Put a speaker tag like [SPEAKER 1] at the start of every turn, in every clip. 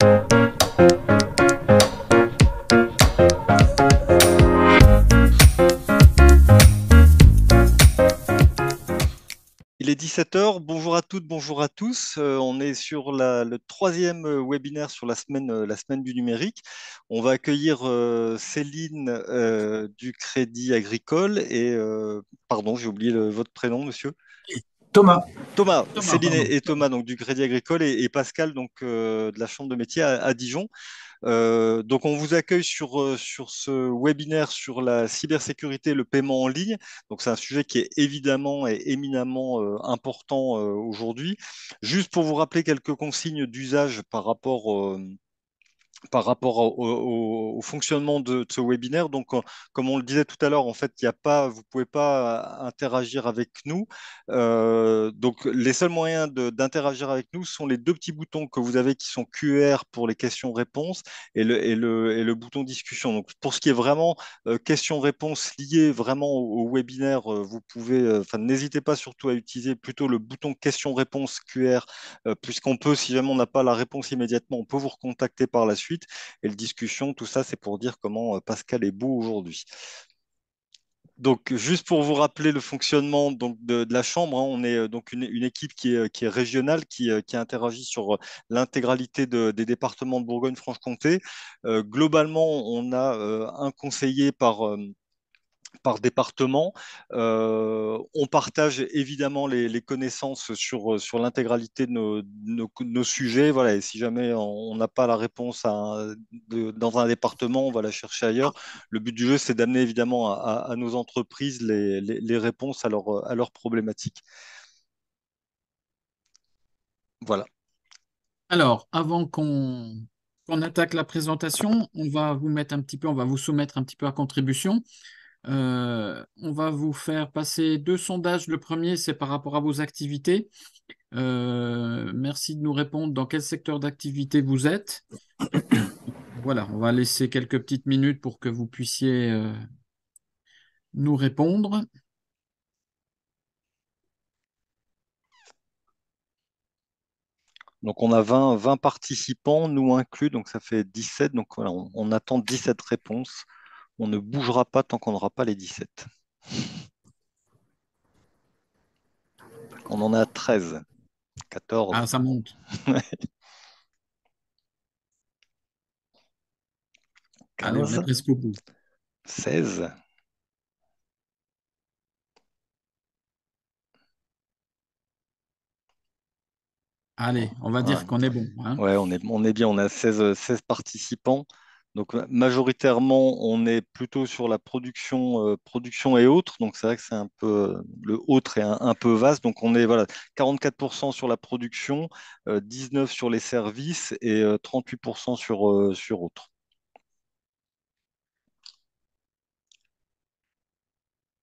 [SPEAKER 1] Il est 17 heures. Bonjour à toutes, bonjour à tous. On est sur le troisième webinaire sur la semaine du numérique. On va accueillir Céline du Crédit Agricole et, pardon, j'ai oublié votre prénom, monsieur.
[SPEAKER 2] Thomas.
[SPEAKER 1] Thomas,
[SPEAKER 2] Thomas,
[SPEAKER 1] Céline
[SPEAKER 2] pardon.
[SPEAKER 1] et Thomas donc du Crédit Agricole et Pascal donc de la Chambre de métier à Dijon. Donc, on vous accueille sur ce webinaire sur la cybersécurité et le paiement en ligne. Donc, c'est un sujet qui est évidemment et éminemment important aujourd'hui. Juste pour vous rappeler quelques consignes d'usage par rapport au fonctionnement de ce webinaire. Donc, comme on le disait tout à l'heure, en fait, il y a pas, vous ne pouvez pas interagir avec nous. Donc, les seuls moyens d'interagir avec nous sont les deux petits boutons que vous avez qui sont QR pour les questions-réponses et le bouton discussion. Donc, pour ce qui est vraiment questions-réponses liées vraiment au webinaire, vous pouvez, enfin, n'hésitez pas surtout à utiliser plutôt le bouton questions-réponses QR, puisqu'on peut, si jamais on n'a pas la réponse immédiatement, on peut vous recontacter par la suite. Et le discussion, tout ça, c'est pour dire comment Pascal est beau aujourd'hui. Donc, juste pour vous rappeler le fonctionnement donc, de la Chambre, hein, on est donc une équipe qui est régionale, qui interagit sur l'intégralité des départements de Bourgogne-Franche-Comté. Globalement, on a un conseiller par département. On partage évidemment les connaissances sur l'intégralité de nos sujets. Voilà, et si jamais on n'a pas la réponse dans un département, on va la chercher ailleurs. Le but du jeu, c'est d'amener évidemment à nos entreprises les réponses à leurs problématiques. Voilà.
[SPEAKER 2] Alors, avant qu'on attaque la présentation, on va vous mettre un petit peu, on va vous soumettre un petit peu à contribution. On va vous faire passer deux sondages. Le premier, c'est par rapport à vos activités. Merci de nous répondre dans quel secteur d'activité vous êtes. Voilà, on va laisser quelques petites minutes pour que vous puissiez nous répondre.
[SPEAKER 1] Donc, on a 20 participants, nous inclus, donc ça fait 17. Donc, voilà, on attend 17 réponses. On ne bougera pas tant qu'on n'aura pas les 17. On en a 13,
[SPEAKER 2] Ah,
[SPEAKER 1] 14,
[SPEAKER 2] ça monte. Allez, on est
[SPEAKER 1] 15,
[SPEAKER 2] presque au bout.
[SPEAKER 1] 16.
[SPEAKER 2] Allez, on va
[SPEAKER 1] Ouais,
[SPEAKER 2] dire qu'on est bon, hein.
[SPEAKER 1] ouais, on est bien, on a 16 participants. Donc majoritairement, on est plutôt sur la production et autres. Donc c'est vrai que c'est un peu le autre est un peu vaste. Donc on est voilà 44% sur la production, 19 sur les services et 38% sur autres.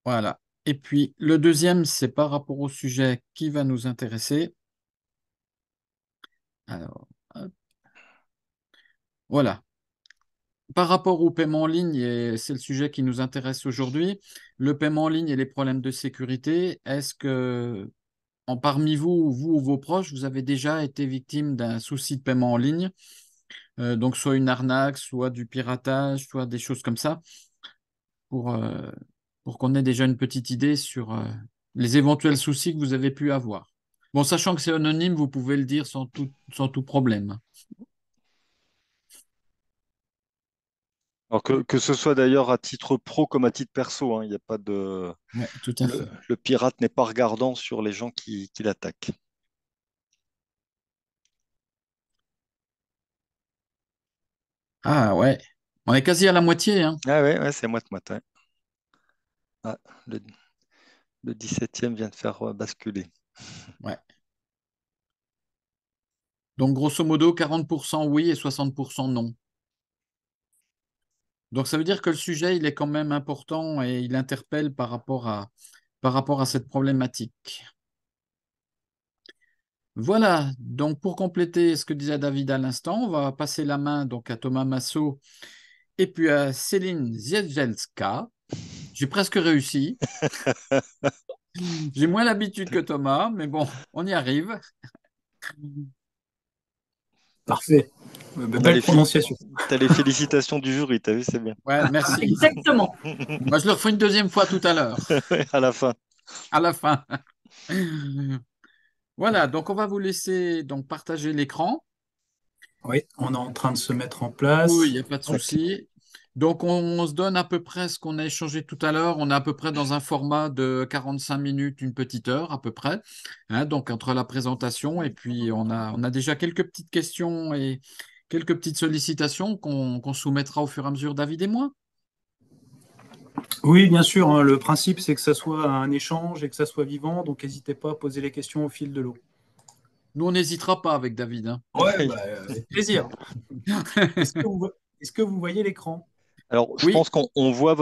[SPEAKER 2] Voilà. Et puis, le deuxième, c'est par rapport au sujet qui va nous intéresser. Alors, hop, voilà. Par rapport au paiement en ligne, et c'est le sujet qui nous intéresse aujourd'hui, le paiement en ligne et les problèmes de sécurité, est-ce que parmi vous, vous ou vos proches, vous avez déjà été victime d'un souci de paiement en ligne, donc soit une arnaque, soit du piratage, soit des choses comme ça, pour, euh, pour qu'on ait déjà une petite idée sur les éventuels soucis que vous avez pu avoir. Bon, sachant que c'est anonyme, vous pouvez le dire sans tout problème.
[SPEAKER 1] Alors que ce soit d'ailleurs à titre pro comme à titre perso, hein, il n'y a pas de
[SPEAKER 2] Oui, tout à
[SPEAKER 1] le,
[SPEAKER 2] fait.
[SPEAKER 1] le pirate n'est pas regardant sur les gens qui l'attaquent.
[SPEAKER 2] Ah ouais, on est quasi à la moitié, hein.
[SPEAKER 1] Ah ouais, ouais, c'est moite-moite. Ouais. Ah, le, le 17e vient de faire basculer.
[SPEAKER 2] Ouais. Donc, grosso modo, 40% oui et 60% non. Donc, ça veut dire que le sujet, il est quand même important et il interpelle par rapport à cette problématique. Voilà, donc pour compléter ce que disait David à l'instant, on va passer la main donc à Thomas Massot et puis à Céline Ziedzielska. J'ai presque réussi. J'ai moins l'habitude que Thomas, mais bon, on y arrive.
[SPEAKER 3] Parfait.
[SPEAKER 1] On a
[SPEAKER 3] Belle prononciation.
[SPEAKER 1] t'as les félicitations du jury, t'as vu, c'est bien.
[SPEAKER 2] Ouais, merci.
[SPEAKER 4] Exactement.
[SPEAKER 2] Moi, je le referai une deuxième fois tout à l'heure,
[SPEAKER 1] À la fin.
[SPEAKER 2] à la fin. Voilà, donc on va vous laisser donc partager l'écran.
[SPEAKER 3] Oui, on est en train de se mettre en
[SPEAKER 2] Oui, il
[SPEAKER 3] place.
[SPEAKER 2] n'y a pas de
[SPEAKER 1] Ok.
[SPEAKER 2] souci. Donc, on se donne à peu près ce qu'on a échangé tout à l'heure. On est à peu près dans un format de 45 minutes, une petite heure à peu près. Hein, donc, entre la présentation et puis on a déjà quelques petites questions et quelques petites sollicitations qu'on soumettra au fur et à mesure, David et moi.
[SPEAKER 3] Oui, bien sûr, hein, le principe, c'est que ça soit un échange et que ça soit vivant, donc n'hésitez pas à poser les questions au fil de l'eau.
[SPEAKER 2] Nous, on n'hésitera pas avec David, hein.
[SPEAKER 3] Ouais, bah, avec plaisir. Est-ce que est-ce que vous voyez l'écran?
[SPEAKER 1] Alors, je
[SPEAKER 2] Oui,
[SPEAKER 1] pense qu'on voit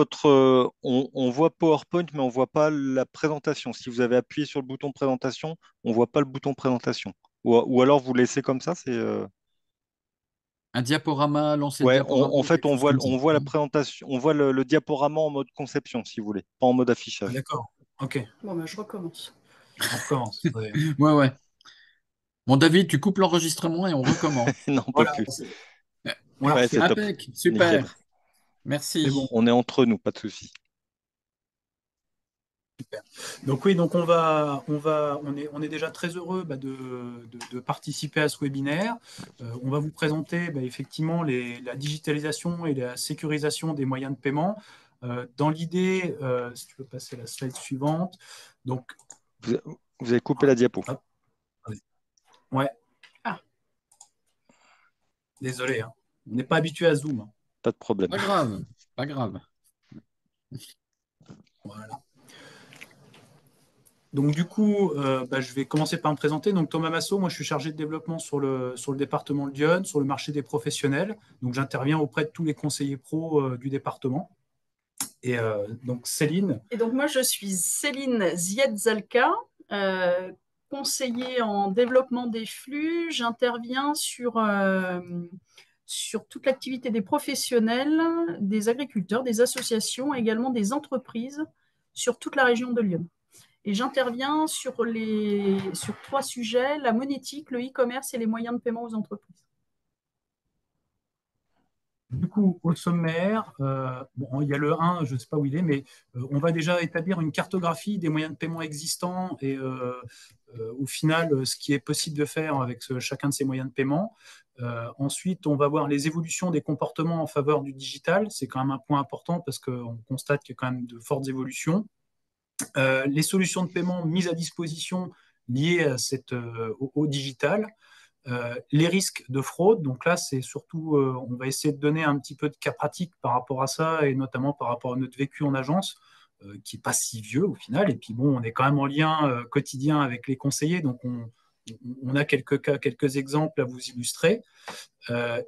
[SPEAKER 1] on voit PowerPoint, mais on voit pas la présentation. Si vous avez appuyé sur le bouton présentation, on voit pas le bouton présentation. Ou alors vous laissez comme ça,
[SPEAKER 2] un diaporama, lancer le
[SPEAKER 1] ouais,
[SPEAKER 2] diaporama
[SPEAKER 1] en
[SPEAKER 2] ou
[SPEAKER 1] fait,
[SPEAKER 2] quelque chose comme ça.
[SPEAKER 1] on voit la présentation, on voit le diaporama en mode conception, si vous voulez, pas en mode
[SPEAKER 3] Ah,
[SPEAKER 1] affichage.
[SPEAKER 3] d'accord. Ok,
[SPEAKER 4] Bon, ben, je recommence.
[SPEAKER 3] on recommence. Ouais.
[SPEAKER 2] Ouais, ouais. Bon, David, tu coupes l'enregistrement et on recommence.
[SPEAKER 1] Non, on peut
[SPEAKER 3] Voilà,
[SPEAKER 1] plus.
[SPEAKER 3] on l'a
[SPEAKER 1] Ouais,
[SPEAKER 3] refait.
[SPEAKER 1] c'est top.
[SPEAKER 2] Impec,
[SPEAKER 1] Nickel.
[SPEAKER 2] super.
[SPEAKER 3] C'est bon.
[SPEAKER 2] Merci.
[SPEAKER 1] On est entre nous, pas de souci.
[SPEAKER 3] Donc oui, donc on est déjà très heureux bah, de participer à ce webinaire. On va vous présenter bah, effectivement la digitalisation et la sécurisation des moyens de paiement. Dans l'idée, si tu peux passer à la slide suivante. Donc,
[SPEAKER 1] Vous, vous avez coupé la diapo,
[SPEAKER 3] hop, allez. Ouais,
[SPEAKER 4] Ah,
[SPEAKER 3] désolé, hein. On n'est pas habitué à Zoom, hein.
[SPEAKER 1] pas de problème.
[SPEAKER 2] Pas grave, pas grave.
[SPEAKER 3] Voilà. Donc du coup, bah, je vais commencer par me présenter. Donc Thomas Massot, moi je suis chargé de développement sur le département de Lyon, sur le marché des professionnels. Donc j'interviens auprès de tous les conseillers pros du département. Et donc Céline,
[SPEAKER 4] et donc moi, je suis Céline Zietzalka, euh, conseiller en développement des flux. J'interviens sur toute l'activité des professionnels, des agriculteurs, des associations, également des entreprises sur toute la région de Lyon. Et j'interviens sur trois sujets, la monétique, le e-commerce et les moyens de paiement aux entreprises.
[SPEAKER 3] du coup, au sommaire, bon, il y a le 1, je ne sais pas où il est, mais on va déjà établir une cartographie des moyens de paiement existants et au final, ce qui est possible de faire avec chacun de ces moyens de paiement. Ensuite, on va voir les évolutions des comportements en faveur du digital. C'est quand même un point important parce qu'on constate qu'il y a quand même de fortes évolutions. Les solutions de paiement mises à disposition liées à au digital. Les risques de fraude, donc là, c'est surtout, on va essayer de donner un petit peu de cas pratique par rapport à ça, et notamment par rapport à notre vécu en agence, qui n'est pas si vieux au final. Et puis bon, on est quand même en lien quotidien avec les conseillers, donc on a quelques cas, quelques exemples à vous illustrer.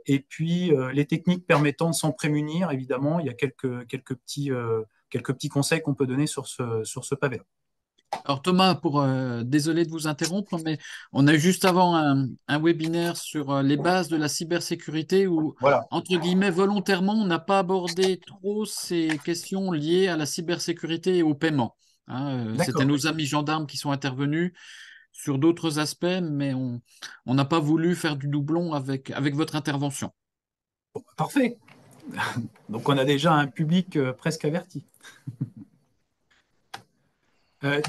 [SPEAKER 3] Et puis, les techniques permettant de s'en prémunir, évidemment, il y a quelques petits conseils qu'on peut donner sur ce pavé-là.
[SPEAKER 2] Alors Thomas, désolé de vous interrompre, mais on a eu juste avant un webinaire sur les bases de la cybersécurité où,
[SPEAKER 3] Voilà,
[SPEAKER 2] entre guillemets, volontairement, on n'a pas abordé trop ces questions liées à la cybersécurité et au paiement. Hein, c'était
[SPEAKER 3] d'accord.
[SPEAKER 2] nos amis gendarmes qui sont intervenus sur d'autres aspects, mais on n'a pas voulu faire du doublon avec votre intervention.
[SPEAKER 3] Parfait. Donc, on a déjà un public presque averti.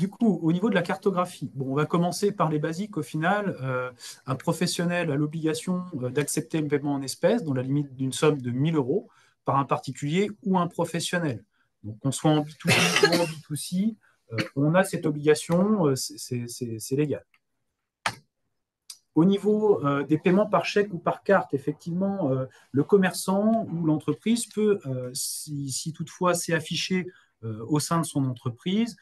[SPEAKER 3] Du coup, au niveau de la cartographie, bon, on va commencer par les basiques. Au final, un professionnel a l'obligation d'accepter le paiement en espèces dans la limite d'une somme de 1 000 euros par un particulier ou un professionnel. Donc, qu'on soit en B2B ou en B2C, on a cette obligation, c'est légal. Au niveau des paiements par chèque ou par carte, effectivement, le commerçant ou l'entreprise peut, si toutefois c'est affiché au sein de son entreprise,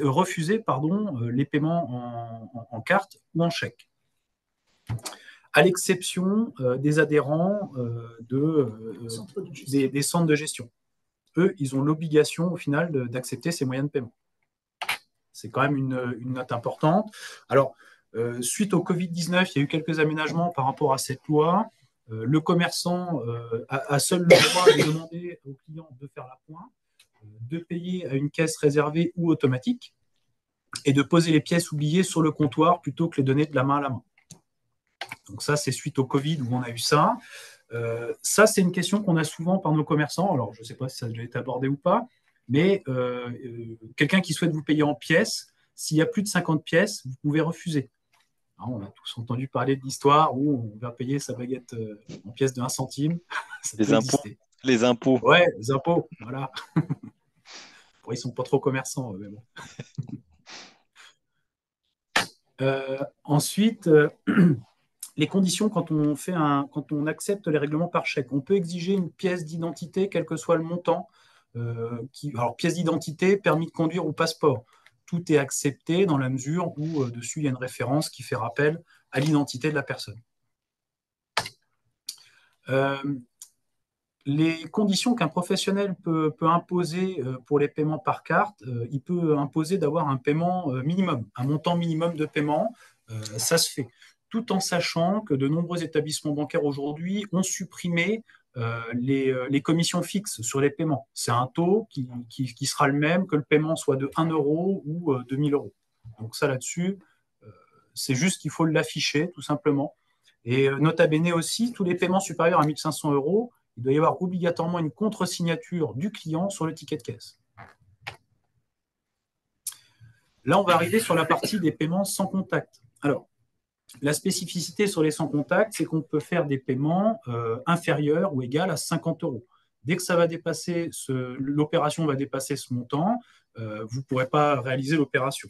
[SPEAKER 3] refuser les paiements en carte ou en chèque, à l'exception des adhérents des centres de gestion. Eux, ils ont l'obligation au final d'accepter ces moyens de paiement. C'est quand même une note importante. Alors, suite au Covid-19, il y a eu quelques aménagements par rapport à cette loi. Le commerçant a seul le droit de demander au client de faire la pointe, de payer à une caisse réservée ou automatique, et de poser les pièces oubliées sur le comptoir plutôt que les donner de la main à la main. Donc ça, c'est suite au Covid où on a eu ça. Ça, c'est une question qu'on a souvent par nos commerçants. Alors, je ne sais pas si ça a déjà été abordé ou pas, mais quelqu'un qui souhaite vous payer en pièces, s'il y a plus de 50 pièces, vous pouvez refuser. Alors, on a tous entendu parler de l'histoire où on va payer sa baguette en pièces de 1 centime. Ça
[SPEAKER 1] Les
[SPEAKER 3] peut
[SPEAKER 1] impôts.
[SPEAKER 3] exister.
[SPEAKER 1] Les impôts.
[SPEAKER 3] Ouais, les impôts, voilà. Bon, ils sont pas trop commerçants, mais bon. Ensuite, les conditions quand on accepte les règlements par chèque. On peut exiger une pièce d'identité, quel que soit le montant. Alors, pièce d'identité, permis de conduire ou passeport. Tout est accepté dans la mesure où dessus, il y a une référence qui fait rappel à l'identité de la personne. Les conditions qu'un professionnel peut imposer pour les paiements par carte, il peut imposer d'avoir un paiement minimum, un montant minimum de paiement. Ça se fait, tout en sachant que de nombreux établissements bancaires aujourd'hui ont supprimé les commissions fixes sur les paiements. C'est un taux qui sera le même que le paiement soit de 1 euro ou de 1 000 euros. Donc ça là-dessus, c'est juste qu'il faut l'afficher tout simplement. Et nota bene aussi, tous les paiements supérieurs à 1 500 euros, il doit y avoir obligatoirement une contre-signature du client sur le ticket de caisse. Là, on va arriver sur la partie des paiements sans contact. Alors, la spécificité sur les sans contact, c'est qu'on peut faire des paiements inférieurs ou égaux à 50 euros. Dès que ça va dépasser, l'opération va dépasser ce montant, vous ne pourrez pas réaliser l'opération.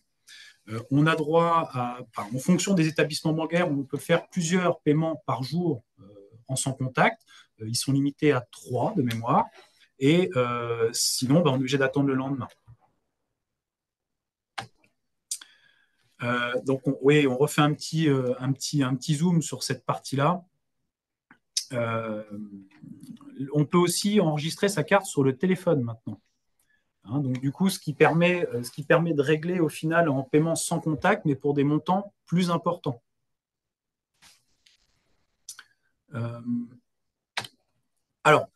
[SPEAKER 3] On a droit en fonction des établissements bancaires, on peut faire plusieurs paiements par jour en sans contact. Ils sont limités à 3 de mémoire. Et sinon, on est obligé d'attendre le lendemain. Donc, on refait un petit zoom sur cette partie-là. On peut aussi enregistrer sa carte sur le téléphone maintenant. Donc, du coup, ce qui permet de régler au final en paiement sans contact, mais pour des montants plus importants. Alors,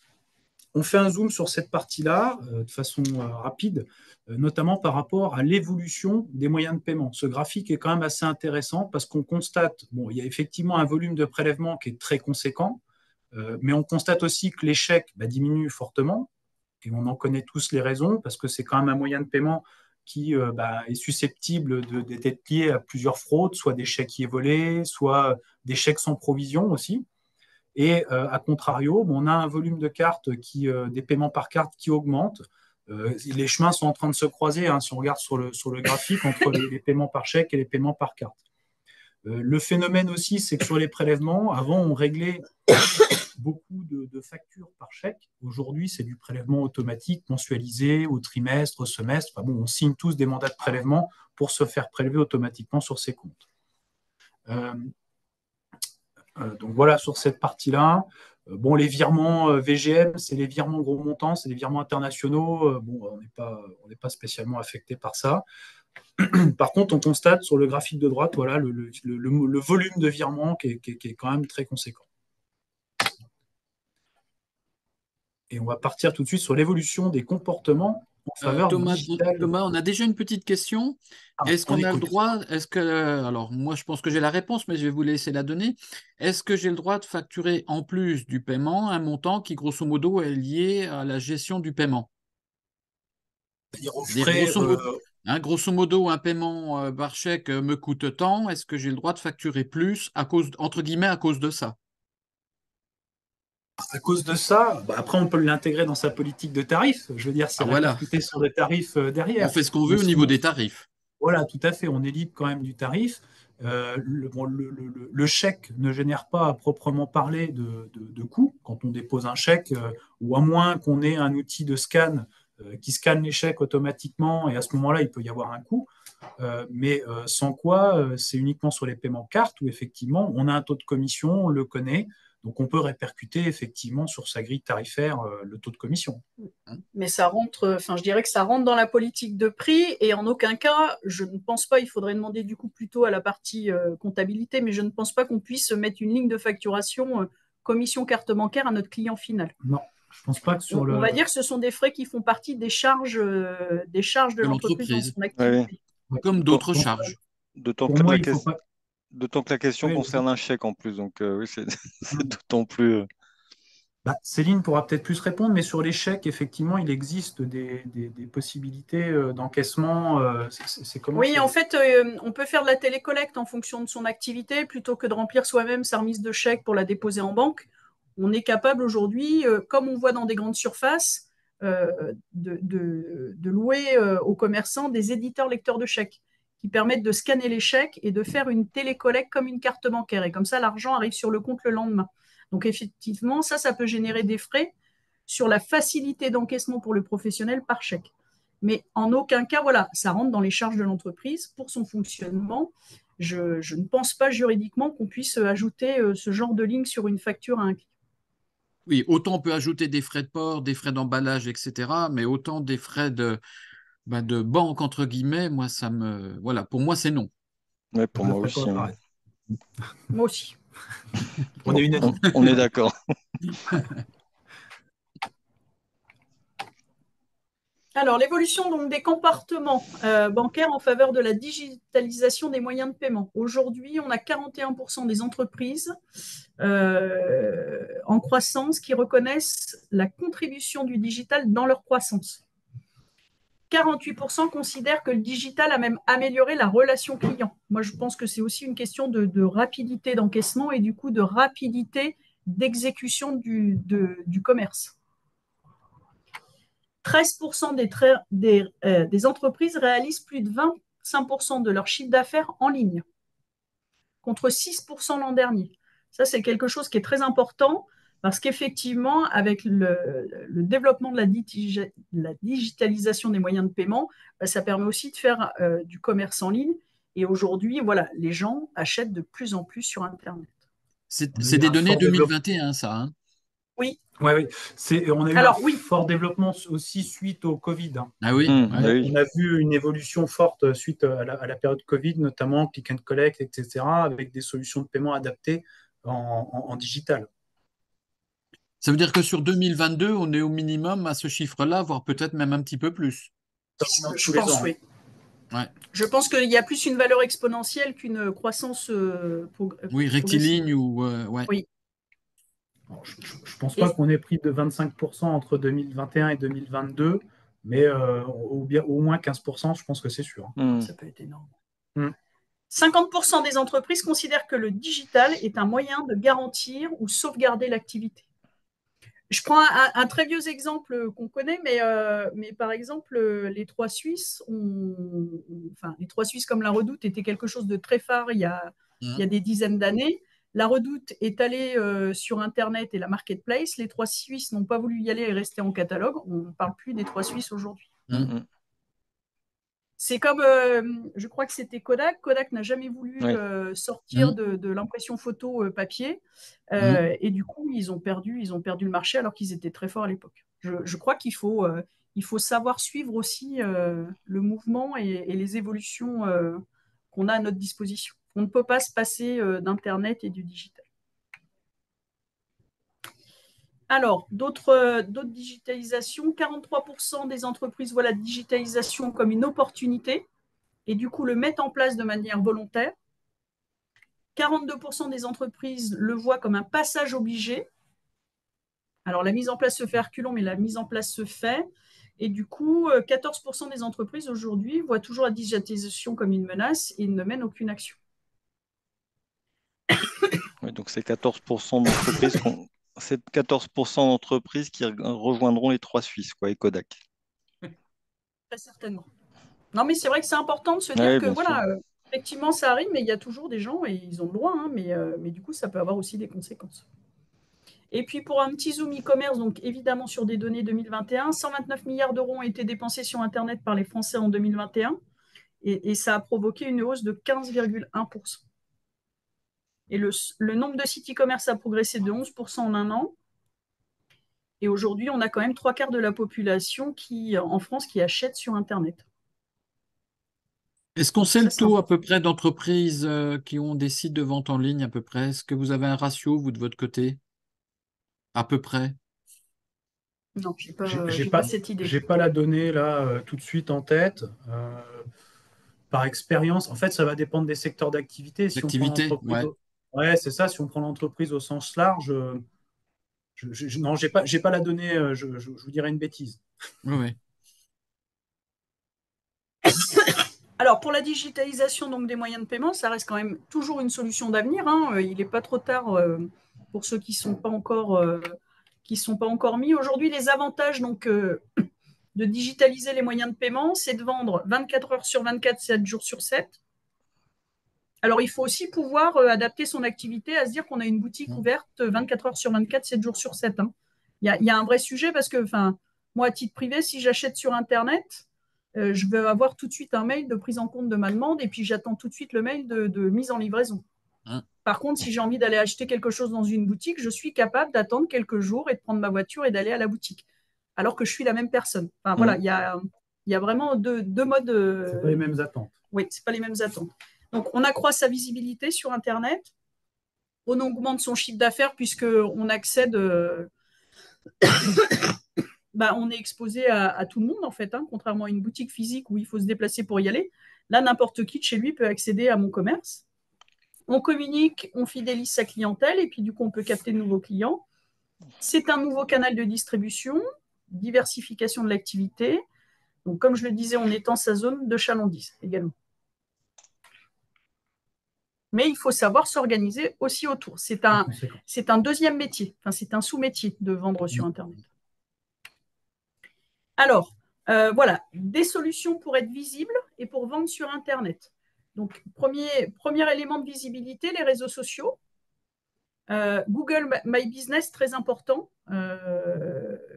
[SPEAKER 3] on fait un zoom sur cette partie-là de façon rapide, notamment par rapport à l'évolution des moyens de paiement. Ce graphique est quand même assez intéressant parce qu'on constate, il y a effectivement un volume de prélèvement qui est très conséquent, mais on constate aussi que les chèques diminuent fortement, et on en connaît tous les raisons, parce que c'est quand même un moyen de paiement qui est susceptible d'être lié à plusieurs fraudes, soit des chèques qui est volé, soit des chèques sans provision aussi. Et à contrario, on a un volume de cartes, des paiements par carte qui augmente. Les chemins sont en train de se croiser, si on regarde sur le graphique, entre les paiements par chèque et les paiements par carte. Le phénomène aussi, c'est que sur les prélèvements, avant, on réglait beaucoup de factures par chèque. Aujourd'hui, c'est du prélèvement automatique, mensualisé, au trimestre, au semestre. On signe tous des mandats de prélèvement pour se faire prélever automatiquement sur ces comptes. Donc voilà, sur cette partie-là. Les virements VGM, c'est les virements gros montants, c'est les virements internationaux. On n'est pas spécialement affecté par ça. Par contre, on constate sur le graphique de droite, voilà, le volume de virements qui est quand même très conséquent. Et on va partir tout de suite sur l'évolution des comportements en faveur du digital.
[SPEAKER 2] Thomas, on a déjà une petite question. Est-ce qu'on a le droit, alors moi je pense que j'ai la réponse, mais je vais vous laisser la donner. Est-ce que j'ai le droit de facturer en plus du paiement un montant qui grosso modo est lié à la gestion du paiement? Grosso modo, un paiement par chèque me coûte tant. Est-ce que j'ai le droit de facturer plus entre guillemets, à cause de ça?
[SPEAKER 3] À cause de ça, après, on peut l'intégrer dans sa politique de tarif. Je veux dire, c'est répercuté sur les tarifs derrière.
[SPEAKER 2] On fait ce qu'on veut au niveau des tarifs.
[SPEAKER 3] Voilà, tout à fait. On est libre quand même du tarif. Le chèque ne génère pas à proprement parler de coûts quand on dépose un chèque, ou à moins qu'on ait un outil de scan qui scanne les chèques automatiquement, et à ce moment-là, il peut y avoir un coût. Mais sans quoi, c'est uniquement sur les paiements cartes où effectivement, on a un taux de commission, on le connaît. Donc, on peut répercuter effectivement sur sa grille tarifaire le taux de commission.
[SPEAKER 4] Mais ça rentre, je dirais que ça rentre dans la politique de prix, et en aucun cas, je ne pense pas, il faudrait demander du coup plutôt à la partie comptabilité, mais je ne pense pas qu'on puisse mettre une ligne de facturation commission carte bancaire à notre client final.
[SPEAKER 3] Non, je ne pense pas que
[SPEAKER 4] on va dire que ce sont des frais qui font partie des charges de l'entreprise dans son activité.
[SPEAKER 2] Comme d'autres charges.
[SPEAKER 1] D'autant
[SPEAKER 3] Pour
[SPEAKER 1] que
[SPEAKER 3] moi,
[SPEAKER 1] la
[SPEAKER 3] il
[SPEAKER 1] caisse...
[SPEAKER 3] faut pas...
[SPEAKER 1] D'autant que la question
[SPEAKER 3] Oui,
[SPEAKER 1] concerne un chèque en plus, donc oui, c'est d'autant plus.
[SPEAKER 3] bah, Céline pourra peut-être plus répondre, mais sur les chèques, effectivement, il existe des possibilités d'encaissement. C'est comment
[SPEAKER 4] Oui,
[SPEAKER 3] c'est...
[SPEAKER 4] en fait, on peut faire de la télécollecte en fonction de son activité plutôt que de remplir soi-même sa remise de chèque pour la déposer en banque. On est capable aujourd'hui, comme on voit dans des grandes surfaces, de louer aux commerçants des éditeurs lecteurs de chèques qui permettent de scanner les chèques et de faire une télécollecte comme une carte bancaire. Et comme ça, l'argent arrive sur le compte le lendemain. Donc effectivement, ça peut générer des frais sur la facilité d'encaissement pour le professionnel par chèque. Mais en aucun cas, voilà, ça rentre dans les charges de l'entreprise pour son fonctionnement. Je ne pense pas juridiquement qu'on puisse ajouter ce genre de ligne sur une facture à un client.
[SPEAKER 2] Oui, autant on peut ajouter des frais de port, des frais d'emballage, etc., mais autant des frais de banque, entre guillemets, moi, voilà, pour moi, c'est non.
[SPEAKER 1] Ouais,
[SPEAKER 3] Je
[SPEAKER 1] pour
[SPEAKER 3] ne le
[SPEAKER 1] moi
[SPEAKER 3] ferai
[SPEAKER 1] aussi,
[SPEAKER 3] pas,
[SPEAKER 1] hein.
[SPEAKER 3] pareil.
[SPEAKER 4] Moi aussi.
[SPEAKER 3] On est
[SPEAKER 1] On,
[SPEAKER 3] unanime.
[SPEAKER 1] on est d'accord.
[SPEAKER 4] Alors, l'évolution donc, des comportements bancaires en faveur de la digitalisation des moyens de paiement. Aujourd'hui, on a 41% des entreprises en croissance qui reconnaissent la contribution du digital dans leur croissance. 48% considèrent que le digital a même amélioré la relation client. Moi, je pense que c'est aussi une question de rapidité d'encaissement et du coup de rapidité d'exécution du commerce. 13% des entreprises réalisent plus de 25% de leur chiffre d'affaires en ligne, contre 6% l'an dernier. Ça, c'est quelque chose qui est très important parce qu'effectivement, avec le développement de la digitalisation des moyens de paiement, ça permet aussi de faire du commerce en ligne. Et aujourd'hui, voilà, les gens achètent de plus en plus sur Internet.
[SPEAKER 3] On a
[SPEAKER 2] C'est
[SPEAKER 3] eu
[SPEAKER 2] des
[SPEAKER 3] un
[SPEAKER 2] données
[SPEAKER 3] fort développement.
[SPEAKER 2] 2021, ça, hein.
[SPEAKER 4] Oui.
[SPEAKER 3] Ouais, oui. On a eu un
[SPEAKER 4] Alors, oui,
[SPEAKER 3] fort développement aussi suite au Covid, hein.
[SPEAKER 2] Ah oui, ouais.
[SPEAKER 1] Oui.
[SPEAKER 3] On a vu une évolution forte suite à la période Covid, notamment click and collect, etc., avec des solutions de paiement adaptées en digital.
[SPEAKER 2] Ça veut dire que sur 2022, on est au minimum à ce chiffre-là, voire peut-être même un petit peu plus.
[SPEAKER 4] je pense, oui.
[SPEAKER 2] Ouais.
[SPEAKER 4] Je pense qu'il y a plus une valeur exponentielle qu'une croissance
[SPEAKER 2] Oui,
[SPEAKER 4] progressive.
[SPEAKER 2] rectiligne ou ouais.
[SPEAKER 4] Oui.
[SPEAKER 3] Alors, je ne pense
[SPEAKER 4] Et
[SPEAKER 3] pas qu'on ait pris de 25% entre 2021 et 2022, mais au moins 15%, je pense que c'est sûr.
[SPEAKER 1] Hmm.
[SPEAKER 4] ça peut être énorme.
[SPEAKER 3] Mm.
[SPEAKER 4] 50% des entreprises considèrent que le digital est un moyen de garantir ou sauvegarder l'activité. Je prends un très vieux exemple qu'on connaît, mais par exemple, les Trois Suisses, enfin, les Trois Suisses comme la Redoute étaient quelque chose de très phare il y a des dizaines d'années. La Redoute est allée sur Internet et la marketplace. Les Trois Suisses n'ont pas voulu y aller et rester en catalogue. On ne parle plus des Trois Suisses aujourd'hui.
[SPEAKER 1] Hmm.
[SPEAKER 4] C'est comme, je crois que c'était Kodak. Kodak n'a jamais voulu
[SPEAKER 1] Oui.
[SPEAKER 4] sortir
[SPEAKER 2] Mm.
[SPEAKER 4] de l'impression photo papier.
[SPEAKER 2] Mm.
[SPEAKER 4] Et du coup, ils ont perdu le marché alors qu'ils étaient très forts à l'époque. Je crois il faut savoir suivre aussi le mouvement et les évolutions qu'on a à notre disposition. On ne peut pas se passer d'Internet et du digital. Alors, d'autres digitalisations, 43% des entreprises voient la digitalisation comme une opportunité et du coup le mettent en place de manière volontaire. 42% des entreprises le voient comme un passage obligé. Alors la mise en place se fait à reculons, mais la mise en place se fait. Et du coup, 14% des entreprises aujourd'hui voient toujours la digitalisation comme une menace et ne mènent aucune action.
[SPEAKER 1] Oui, donc c'est 14% d'entreprises c'est 14% d'entreprises qui rejoindront les trois Suisses, quoi, et Kodak.
[SPEAKER 4] Très certainement. Non, mais c'est vrai que c'est important de se dire
[SPEAKER 1] Oui,
[SPEAKER 4] que
[SPEAKER 1] bien sûr.
[SPEAKER 4] voilà, effectivement, ça arrive, mais il y a toujours des gens, et ils ont le droit, hein, mais du coup, ça peut avoir aussi des conséquences. Et puis pour un petit zoom e-commerce, donc évidemment sur des données 2021, 129 milliards d'euros ont été dépensés sur Internet par les Français en 2021, et ça a provoqué une hausse de 15,1%. Et le nombre de sites e-commerce a progressé de 11% en un an. Et aujourd'hui, on a quand même 3/4 de la population en France qui achète sur Internet.
[SPEAKER 2] Est-ce qu'on
[SPEAKER 4] Donc
[SPEAKER 2] sait
[SPEAKER 4] ça,
[SPEAKER 2] le
[SPEAKER 4] c'est
[SPEAKER 2] taux à
[SPEAKER 4] important.
[SPEAKER 2] peu près d'entreprises qui ont des sites de vente en ligne à peu près? Est-ce que vous avez un ratio, vous, de votre côté? À peu près?
[SPEAKER 4] Non,
[SPEAKER 3] J'ai
[SPEAKER 4] j'ai pas cette idée.
[SPEAKER 3] j'ai pas la donnée là tout de suite en tête. par expérience, en fait, ça va dépendre des secteurs d'activité. Si on prend
[SPEAKER 2] D'activité,
[SPEAKER 3] l'entreprise,
[SPEAKER 2] ouais.
[SPEAKER 3] ouais, c'est ça. Si on prend l'entreprise au sens large, non, j'ai pas la donnée. Je vous dirais une bêtise.
[SPEAKER 2] Oui, oui.
[SPEAKER 4] Alors, pour la digitalisation donc, des moyens de paiement, ça reste quand même toujours une solution d'avenir, hein. Il n'est pas trop tard pour ceux qui ne sont pas encore mis. Aujourd'hui, les avantages donc, de digitaliser les moyens de paiement, c'est de vendre 24 heures sur 24, 7 jours sur 7. Alors, il faut aussi pouvoir adapter son activité à se dire qu'on a une boutique ouverte 24 heures sur 24, 7 jours sur 7. Hein. Il y a un vrai sujet parce que, moi, à titre privé, si j'achète sur Internet, je vais avoir tout de suite un mail de prise en compte de ma demande et puis j'attends tout de suite le mail de mise en livraison. Par contre, si j'ai envie d'aller acheter quelque chose dans une boutique, je suis capable d'attendre quelques jours et de prendre ma voiture et d'aller à la boutique, alors que je suis la même personne. Enfin, voilà, il y a vraiment deux modes.
[SPEAKER 3] C'est pas les mêmes attentes.
[SPEAKER 4] Oui, c'est pas les mêmes attentes. Donc, on accroît sa visibilité sur Internet, on augmente son chiffre d'affaires puisqu'on accède, on est exposé à tout le monde en fait, hein, contrairement à une boutique physique où il faut se déplacer pour y aller. Là, n'importe qui de chez lui peut accéder à mon commerce. On communique, on fidélise sa clientèle et puis du coup, on peut capter de nouveaux clients. C'est un nouveau canal de distribution, diversification de l'activité. Donc, comme je le disais, on étend sa zone de chalandise également. Mais il faut savoir s'organiser aussi autour. C'est un deuxième métier, c'est un sous-métier de vendre sur Internet. Alors, voilà, des solutions pour être visible et pour vendre sur Internet. Donc, premier élément de visibilité, les réseaux sociaux. Google My Business, très important.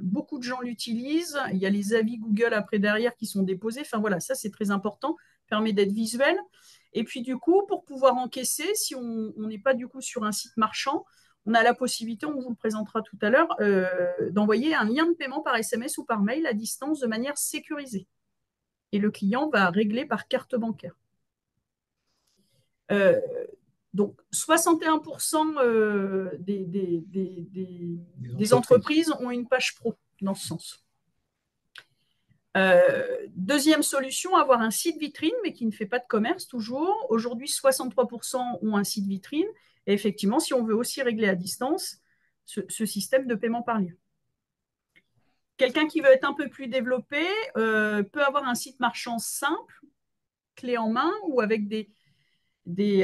[SPEAKER 4] Beaucoup de gens l'utilisent. Il y a les avis Google après derrière qui sont déposés. Enfin voilà, ça c'est très important, permet d'être visuel. Et puis du coup, pour pouvoir encaisser, si on n'est pas du coup sur un site marchand, on a la possibilité, on vous le présentera tout à l'heure, d'envoyer un lien de paiement par SMS ou par mail à distance de manière sécurisée. Et le client va régler par carte bancaire. Donc, 61% des entreprises ont une page pro dans ce sens. Deuxième solution, avoir un site vitrine, mais qui ne fait pas de commerce toujours. Aujourd'hui, 63% ont un site vitrine. Et effectivement, si on veut aussi régler à distance, ce système de paiement par lien. Quelqu'un qui veut être un peu plus développé peut avoir un site marchand simple, clé en main, ou avec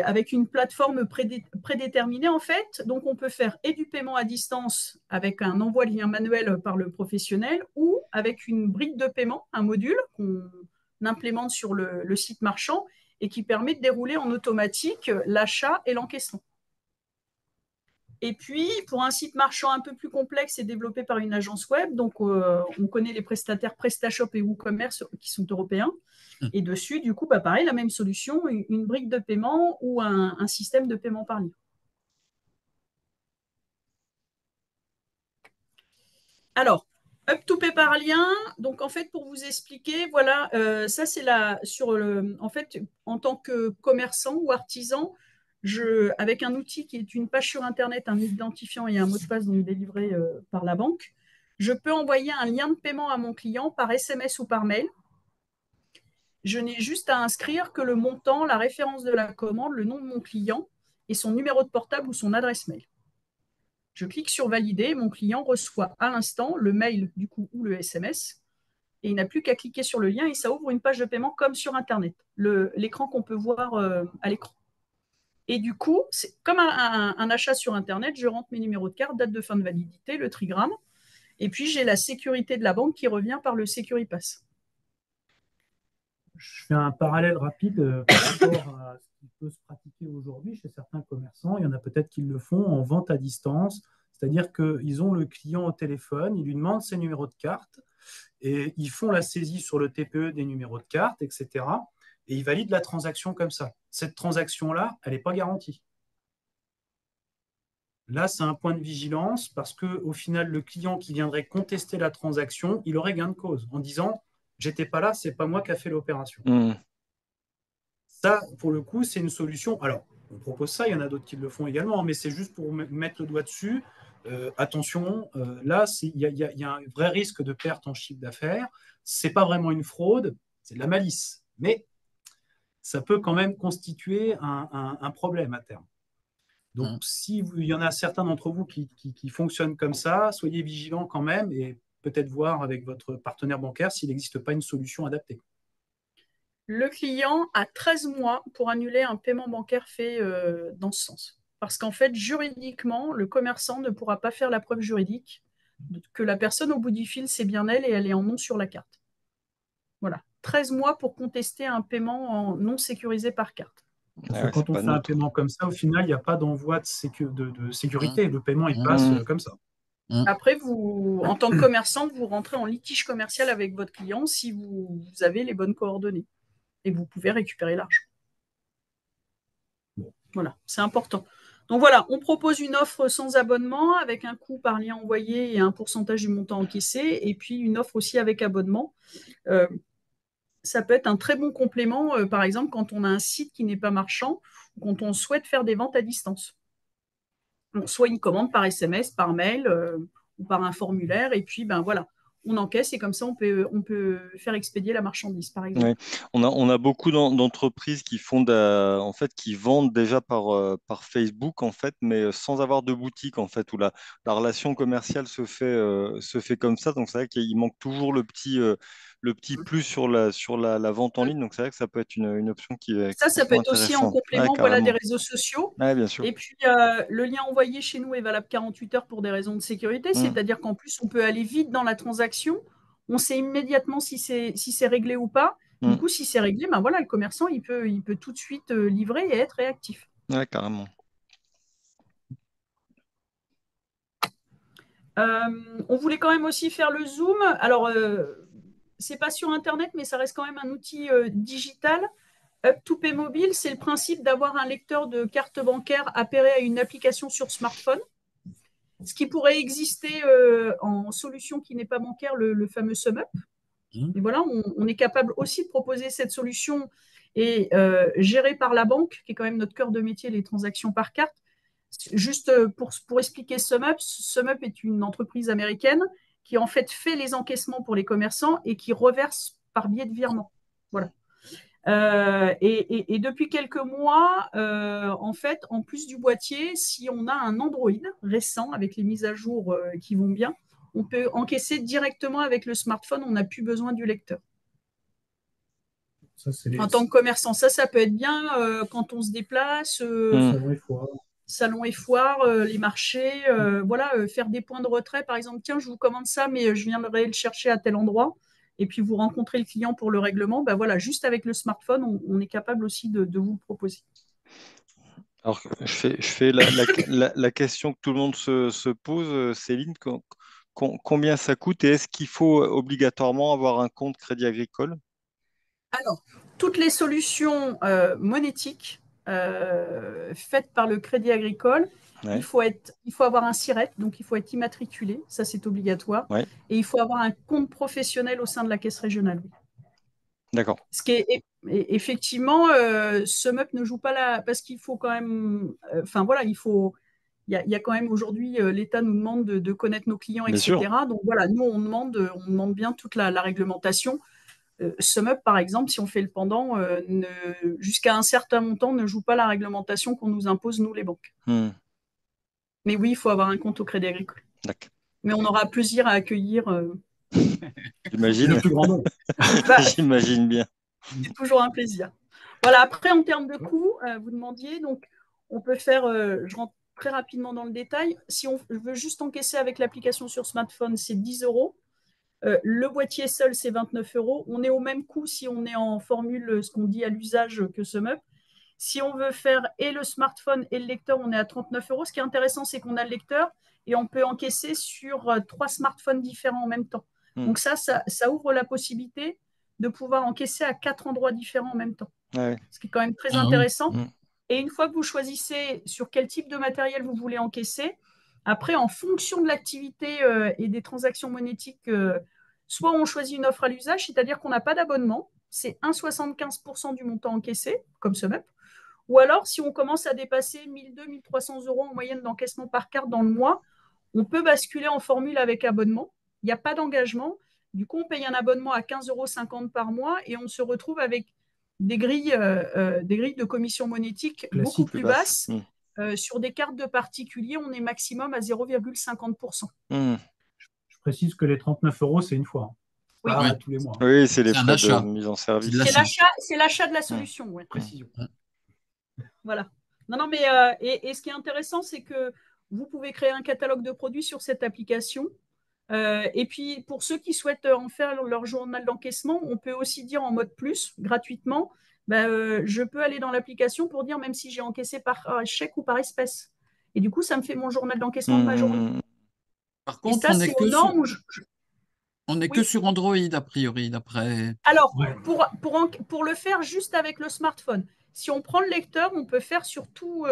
[SPEAKER 4] avec une plateforme prédéterminée en fait. Donc, on peut faire et du paiement à distance avec un envoi de lien manuel par le professionnel ou avec une brique de paiement, un module qu'on implémente sur le site marchand et qui permet de dérouler en automatique l'achat et l'encaissement. Et puis, pour un site marchand un peu plus complexe et développé par une agence web, donc on connaît les prestataires PrestaShop et WooCommerce qui sont européens. Et dessus, du coup, pareil, la même solution, une brique de paiement ou un système de paiement par lien. Alors, Up to Pay par lien. Donc, en fait, pour vous expliquer, voilà, ça c'est en fait, en tant que commerçant ou artisan, avec un outil qui est une page sur Internet, un identifiant et un mot de passe donc délivré par la banque, je peux envoyer un lien de paiement à mon client par SMS ou par mail. Je n'ai juste à inscrire que le montant, la référence de la commande, le nom de mon client et son numéro de portable ou son adresse mail. Je clique sur valider, mon client reçoit à l'instant le mail du coup ou le SMS et il n'a plus qu'à cliquer sur le lien et ça ouvre une page de paiement comme sur Internet, l'écran qu'on peut voir à l'écran. Et du coup, c'est comme un achat sur Internet, je rentre mes numéros de carte, date de fin de validité, le trigramme, et puis j'ai la sécurité de la banque qui revient par le Securipass.
[SPEAKER 3] Je fais un parallèle rapide par rapport à ce qui peut se pratiquer aujourd'hui chez certains commerçants. Il y en a peut-être qui le font en vente à distance, c'est-à-dire qu'ils ont le client au téléphone, ils lui demandent ses numéros de carte et ils font la saisie sur le TPE des numéros de carte, etc. Et ils valident la transaction comme ça. Cette transaction-là, elle n'est pas garantie. Là, c'est un point de vigilance parce qu'au final, le client qui viendrait contester la transaction, il aurait gain de cause en disant « j'étais pas là, c'est pas moi qui a fait l'opération ». Ça, pour le coup, c'est une solution. Alors, on propose ça, il y en a d'autres qui le font également, mais c'est juste pour mettre le doigt dessus. Attention, là, il y a un vrai risque de perte en chiffre d'affaires. Ce n'est pas vraiment une fraude, c'est de la malice. Mais ça peut quand même constituer un problème à terme. Donc,
[SPEAKER 2] Hum.
[SPEAKER 3] si il y en a certains d'entre vous qui fonctionnent comme ça, soyez vigilants quand même et peut-être voir avec votre partenaire bancaire s'il n'existe pas une solution adaptée.
[SPEAKER 4] Le client a 13 mois pour annuler un paiement bancaire fait dans ce sens. Parce qu'en fait, juridiquement, le commerçant ne pourra pas faire la preuve juridique que la personne au bout du fil, c'est bien elle et elle est en nom sur la carte. Voilà. 13 mois pour contester un paiement non sécurisé par carte.
[SPEAKER 3] Parce
[SPEAKER 1] Ah
[SPEAKER 3] que
[SPEAKER 1] ouais, c'est
[SPEAKER 3] quand on
[SPEAKER 1] pas
[SPEAKER 3] fait un
[SPEAKER 1] neutre.
[SPEAKER 3] paiement comme ça, au final, il n'y a pas d'envoi de sécurité. Le paiement, il
[SPEAKER 2] Hum.
[SPEAKER 3] passe
[SPEAKER 1] Hum.
[SPEAKER 3] comme ça.
[SPEAKER 4] Après, vous, en tant que commerçant, vous rentrez en litige commercial avec votre client si vous avez les bonnes coordonnées et vous pouvez récupérer l'argent. Voilà, c'est important. Donc voilà, on propose une offre sans abonnement avec un coût par lien envoyé et un pourcentage du montant encaissé, et puis une offre aussi avec abonnement. Euh, Ça peut être un très bon complément, par exemple, quand on a un site qui n'est pas marchand ou quand on souhaite faire des ventes à distance. Donc, soit une commande par SMS, par mail ou par un formulaire, et puis ben voilà, on encaisse et comme ça on peut faire expédier la marchandise, par exemple.
[SPEAKER 1] Ouais. On a beaucoup d'entreprises qui font en fait, qui vendent déjà par Facebook, en fait, mais sans avoir de boutique, en fait, où la relation commerciale se fait comme ça. Donc, c'est vrai qu'il manque toujours le petit plus sur la vente en ligne. Donc, c'est vrai que ça peut être une option qui est
[SPEAKER 4] Ça peut
[SPEAKER 1] franchement
[SPEAKER 4] être aussi en
[SPEAKER 1] intéressante. Ouais,
[SPEAKER 4] complément voilà, des
[SPEAKER 1] carrément.
[SPEAKER 4] réseaux sociaux.
[SPEAKER 1] Ouais, bien sûr.
[SPEAKER 4] Et puis, le lien envoyé chez nous est valable 48 heures pour des raisons de sécurité,
[SPEAKER 1] Mm,
[SPEAKER 4] c'est-à-dire qu'en plus, on peut aller vite dans la transaction. On sait immédiatement si c'est réglé ou pas. Du
[SPEAKER 1] mm.
[SPEAKER 4] coup, si c'est réglé, ben voilà, le commerçant, il peut tout de suite livrer et être réactif.
[SPEAKER 1] Ouais, carrément.
[SPEAKER 4] On voulait quand même aussi faire le zoom. Alors, c'est pas sur Internet, mais ça reste quand même un outil digital. Up2Pay Mobile, c'est le principe d'avoir un lecteur de carte bancaire appairé à une application sur smartphone. Ce qui pourrait exister en solution qui n'est pas bancaire, le fameux SumUp. Et voilà, on est capable aussi de proposer cette solution et gérée par la banque, qui est quand même notre cœur de métier, les transactions par carte. Juste pour expliquer SumUp, SumUp est une entreprise américaine qui en fait les encaissements pour les commerçants et qui reverse par biais de virement. Voilà. Et depuis quelques mois, en fait, en plus du boîtier, si on a un Android récent avec les mises à jour qui vont bien, on peut encaisser directement avec le smartphone, on n'a plus besoin du lecteur.
[SPEAKER 3] Ça, c'est
[SPEAKER 4] En tant que commerçant, ça peut être bien quand on se déplace,
[SPEAKER 1] Mm.
[SPEAKER 3] salon et foire.
[SPEAKER 4] salons et foires, les marchés, voilà, faire des points de retrait, par exemple, tiens, je vous commande ça, mais je viendrai le chercher à tel endroit. Et puis vous rencontrez le client pour le règlement, ben voilà, juste avec le smartphone, on est capable aussi de vous le proposer.
[SPEAKER 1] Alors, je fais la question que tout le monde se pose, Céline, combien ça coûte et est-ce qu'il faut obligatoirement avoir un compte Crédit Agricole?
[SPEAKER 4] Alors, toutes les solutions monétiques faites par le Crédit Agricole,
[SPEAKER 1] Ouais,
[SPEAKER 4] il faut avoir un SIRET, donc il faut être immatriculé, ça c'est obligatoire,
[SPEAKER 1] ouais,
[SPEAKER 4] et il faut avoir un compte professionnel au sein de la caisse régionale.
[SPEAKER 1] d'accord.
[SPEAKER 4] Ce qui est effectivement, SumUp ne joue pas là parce qu'il faut quand même, enfin voilà, il y a quand même aujourd'hui, l'État nous demande de connaître nos clients,
[SPEAKER 1] Bien sûr.
[SPEAKER 4] etc. Donc voilà, nous on demande bien toute la réglementation. SumUp, par exemple, si on fait le pendant, jusqu'à un certain montant, ne joue pas la réglementation qu'on nous impose, nous, les banques.
[SPEAKER 1] Hmm,
[SPEAKER 4] Mais oui, il faut avoir un compte au Crédit Agricole.
[SPEAKER 1] d'accord.
[SPEAKER 4] Mais on aura plaisir à accueillir.
[SPEAKER 3] Le
[SPEAKER 1] J'imagine,
[SPEAKER 3] plus grand nombre.
[SPEAKER 4] Bah,
[SPEAKER 1] j'imagine bien.
[SPEAKER 4] c'est toujours un plaisir. Voilà, après, en termes de coûts, vous demandiez, donc on peut faire, je rentre très rapidement dans le détail. Si on veut juste encaisser avec l'application sur smartphone, c'est 10 euros. Le boîtier seul, c'est 29 euros. On est au même coût si on est en formule, ce qu'on dit à l'usage que SumUp. Si on veut faire et le smartphone et le lecteur, on est à 39 euros. Ce qui est intéressant, c'est qu'on a le lecteur et on peut encaisser sur 3 smartphones différents en même temps.
[SPEAKER 1] Hmm,
[SPEAKER 4] Donc ça ouvre la possibilité de pouvoir encaisser à 4 endroits différents en même temps.
[SPEAKER 1] ouais,
[SPEAKER 4] Ce qui est quand même très
[SPEAKER 2] Ah oui.
[SPEAKER 4] intéressant.
[SPEAKER 1] hmm,
[SPEAKER 4] Et une fois que vous choisissez sur quel type de matériel vous voulez encaisser, après, en fonction de l'activité et des transactions monétiques, soit on choisit une offre à l'usage, c'est-à-dire qu'on n'a pas d'abonnement, c'est 1,75% du montant encaissé, comme ce MEP. Ou alors, si on commence à dépasser 1 200, 1 300 euros en moyenne d'encaissement par carte dans le mois, on peut basculer en formule avec abonnement. Il n'y a pas d'engagement. Du coup, on paye un abonnement à 15,50 € par mois et on se retrouve avec des grilles de commission monétique beaucoup
[SPEAKER 3] Classique.
[SPEAKER 4] plus
[SPEAKER 1] Basse.
[SPEAKER 4] basses. Sur des cartes de particuliers, on est maximum à 0,50%.
[SPEAKER 3] Je précise que les 39 euros, c'est une fois.
[SPEAKER 4] Oui.
[SPEAKER 3] Pas
[SPEAKER 2] Oui.
[SPEAKER 3] tous les mois.
[SPEAKER 1] Oui, c'est les
[SPEAKER 2] C'est un
[SPEAKER 1] frais de
[SPEAKER 2] achat.
[SPEAKER 1] mise en
[SPEAKER 2] C'est
[SPEAKER 1] service.
[SPEAKER 2] de
[SPEAKER 4] C'est
[SPEAKER 2] l'achat.
[SPEAKER 4] l'achat de la solution, ouais.
[SPEAKER 3] Précision.
[SPEAKER 4] Voilà. Non, mais et ce qui est intéressant, c'est que vous pouvez créer un catalogue de produits sur cette application. Et puis, pour ceux qui souhaitent en faire leur journal d'encaissement, on peut aussi dire en mode plus, gratuitement, je peux aller dans l'application pour dire même si j'ai encaissé par chèque ou par espèce. Et du coup, ça me fait mon journal d'encaissement de ma journée.
[SPEAKER 2] Par
[SPEAKER 4] Et
[SPEAKER 2] contre,
[SPEAKER 4] ça,
[SPEAKER 2] on n'est
[SPEAKER 4] c'est
[SPEAKER 2] que
[SPEAKER 4] aux
[SPEAKER 2] sur,
[SPEAKER 4] normes où
[SPEAKER 2] on n'est que
[SPEAKER 4] Oui.
[SPEAKER 2] sur Android, a priori, d'après.
[SPEAKER 4] Alors,
[SPEAKER 3] Ouais.
[SPEAKER 4] pour le faire juste avec le smartphone, si on prend le lecteur, on peut faire sur tout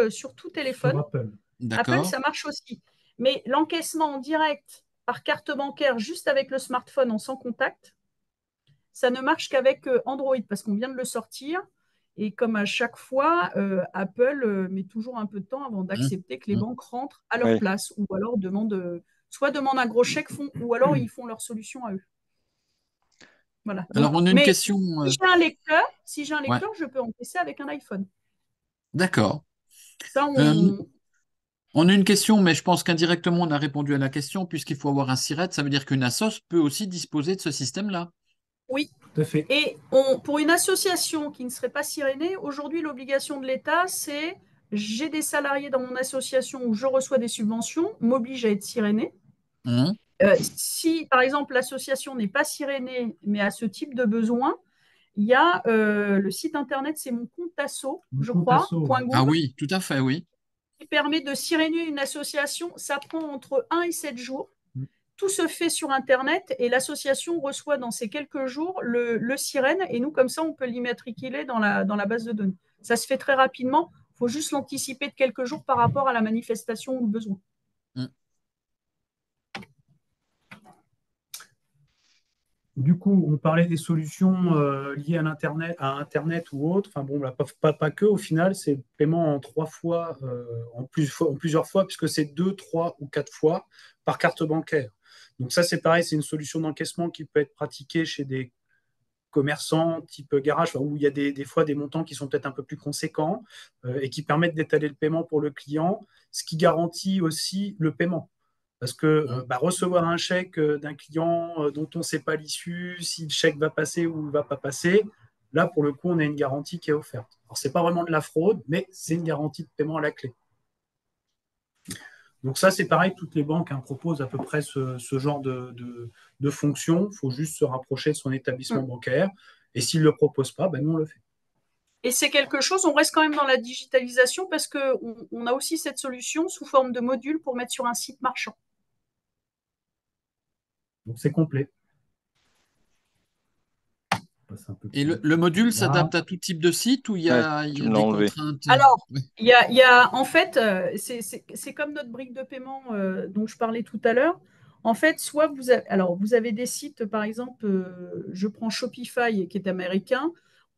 [SPEAKER 4] téléphone.
[SPEAKER 3] Sur Apple.
[SPEAKER 4] Apple,
[SPEAKER 2] D'accord.
[SPEAKER 4] ça marche aussi. Mais l'encaissement en direct par carte bancaire juste avec le smartphone en sans contact, ça ne marche qu'avec Android parce qu'on vient de le sortir. Et comme à chaque fois, Apple met toujours un peu de temps avant d'accepter que les banques rentrent à leur
[SPEAKER 1] Oui.
[SPEAKER 4] place ou alors demandent un gros chèque ou alors ils font leur solution à eux. Voilà.
[SPEAKER 2] Alors,
[SPEAKER 4] Donc,
[SPEAKER 2] on a une
[SPEAKER 4] mais
[SPEAKER 2] question.
[SPEAKER 4] si j'ai un lecteur, je peux encaisser avec un iPhone.
[SPEAKER 2] D'accord.
[SPEAKER 4] Ça,
[SPEAKER 2] On a une question, mais je pense qu'indirectement, on a répondu à la question, puisqu'il faut avoir un SIRET. Ça veut dire qu'une assoce peut aussi disposer de ce système-là.
[SPEAKER 4] Oui.
[SPEAKER 3] Tout à fait.
[SPEAKER 4] Et pour une association qui ne serait pas sirénée, aujourd'hui, l'obligation de l'État, c'est j'ai des salariés dans mon association où je reçois des subventions, m'oblige à être siréné.
[SPEAKER 2] Hum,
[SPEAKER 4] Si, par exemple, l'association n'est pas sirénée, mais a ce type de besoin, il y a le site internet, c'est mon compte asso,
[SPEAKER 3] Mon
[SPEAKER 4] je
[SPEAKER 3] compte
[SPEAKER 4] crois,
[SPEAKER 3] asso, ouais.
[SPEAKER 2] Ah
[SPEAKER 4] .gouv,
[SPEAKER 2] oui, tout à fait, oui.
[SPEAKER 4] qui permet de siréner une association. Ça prend entre 1 et 7 jours. Tout se fait sur Internet et l'association reçoit dans ces quelques jours le sirène et nous, comme ça, on peut l'immatriculer dans la base de données. Ça se fait très rapidement. Il faut juste l'anticiper de quelques jours par rapport à la manifestation ou le besoin.
[SPEAKER 2] Hum.
[SPEAKER 3] Du coup, on parlait des solutions liées à Internet ou autres. Enfin bon, là, pas que. Au final, c'est paiement en 3 fois, en plusieurs fois, puisque c'est 2, 3 ou 4 fois par carte bancaire. Donc ça, c'est pareil, c'est une solution d'encaissement qui peut être pratiquée chez des commerçants type garage, où il y a des fois des montants qui sont peut-être un peu plus conséquents et qui permettent d'étaler le paiement pour le client, ce qui garantit aussi le paiement. Parce que recevoir un chèque d'un client dont on ne sait pas l'issue, si le chèque va passer ou ne va pas passer, là, pour le coup, on a une garantie qui est offerte. Alors, ce n'est pas vraiment de la fraude, mais c'est une garantie de paiement à la clé. Donc ça, c'est pareil, toutes les banques proposent à peu près ce genre de fonction. Il faut juste se rapprocher de son établissement bancaire. Et s'ils ne le proposent pas, nous, on le fait.
[SPEAKER 4] Et c'est quelque chose, on reste quand même dans la digitalisation parce qu'on a aussi cette solution sous forme de module pour mettre sur un site marchand.
[SPEAKER 3] Donc c'est complet.
[SPEAKER 2] Et le module s'adapte à tout type de site ou il y a
[SPEAKER 1] tu
[SPEAKER 2] des
[SPEAKER 1] me l'as enlevé.
[SPEAKER 2] contraintes?
[SPEAKER 4] Alors,
[SPEAKER 2] Oui.
[SPEAKER 4] il y a en fait, c'est comme notre brique de paiement dont je parlais tout à l'heure. En fait, soit vous avez des sites, par exemple, je prends Shopify qui est américain,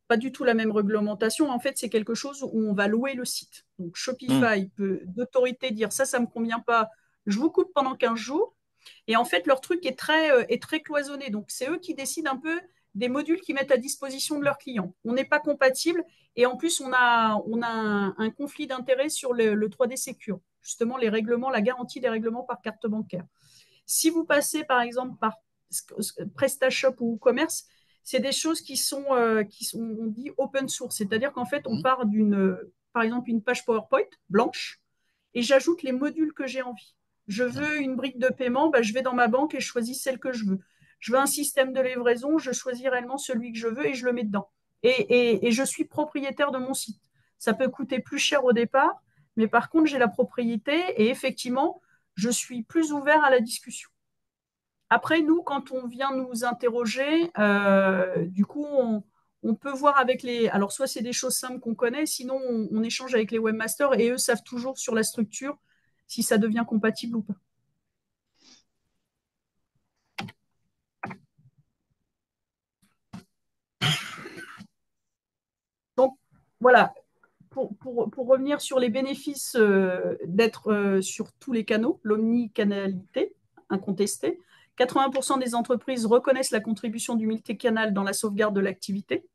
[SPEAKER 4] pas du tout la même réglementation. En fait, c'est quelque chose où on va louer le site. Donc, Shopify peut d'autorité dire ça me convient pas, je vous coupe pendant 15 jours. Et en fait, leur truc est très cloisonné. Donc, c'est eux qui décident un peu des modules qu'ils mettent à disposition de leurs clients. On n'est pas compatible et en plus, on a un conflit d'intérêts sur le 3D Secure, justement les règlements, la garantie des règlements par carte bancaire. Si vous passez par exemple par PrestaShop ou WooCommerce, c'est des choses qui sont, on dit open source, c'est-à-dire qu'en fait, on part par exemple, une page PowerPoint blanche et j'ajoute les modules que j'ai envie. Je veux une brique de paiement, je vais dans ma banque et je choisis celle que je veux. Je veux un système de livraison, je choisis réellement celui que je veux et je le mets dedans. Et je suis propriétaire de mon site. Ça peut coûter plus cher au départ, mais par contre, j'ai la propriété et effectivement, je suis plus ouvert à la discussion. Après, nous, quand on vient nous interroger, du coup, on peut voir avec les... Alors, soit c'est des choses simples qu'on connaît, sinon on échange avec les webmasters et eux savent toujours sur la structure si ça devient compatible ou pas. Donc, voilà. Pour revenir sur les bénéfices d'être sur tous les canaux, l'omnicanalité incontestée, 80% des entreprises reconnaissent la contribution du multicanal dans la sauvegarde de l'activité.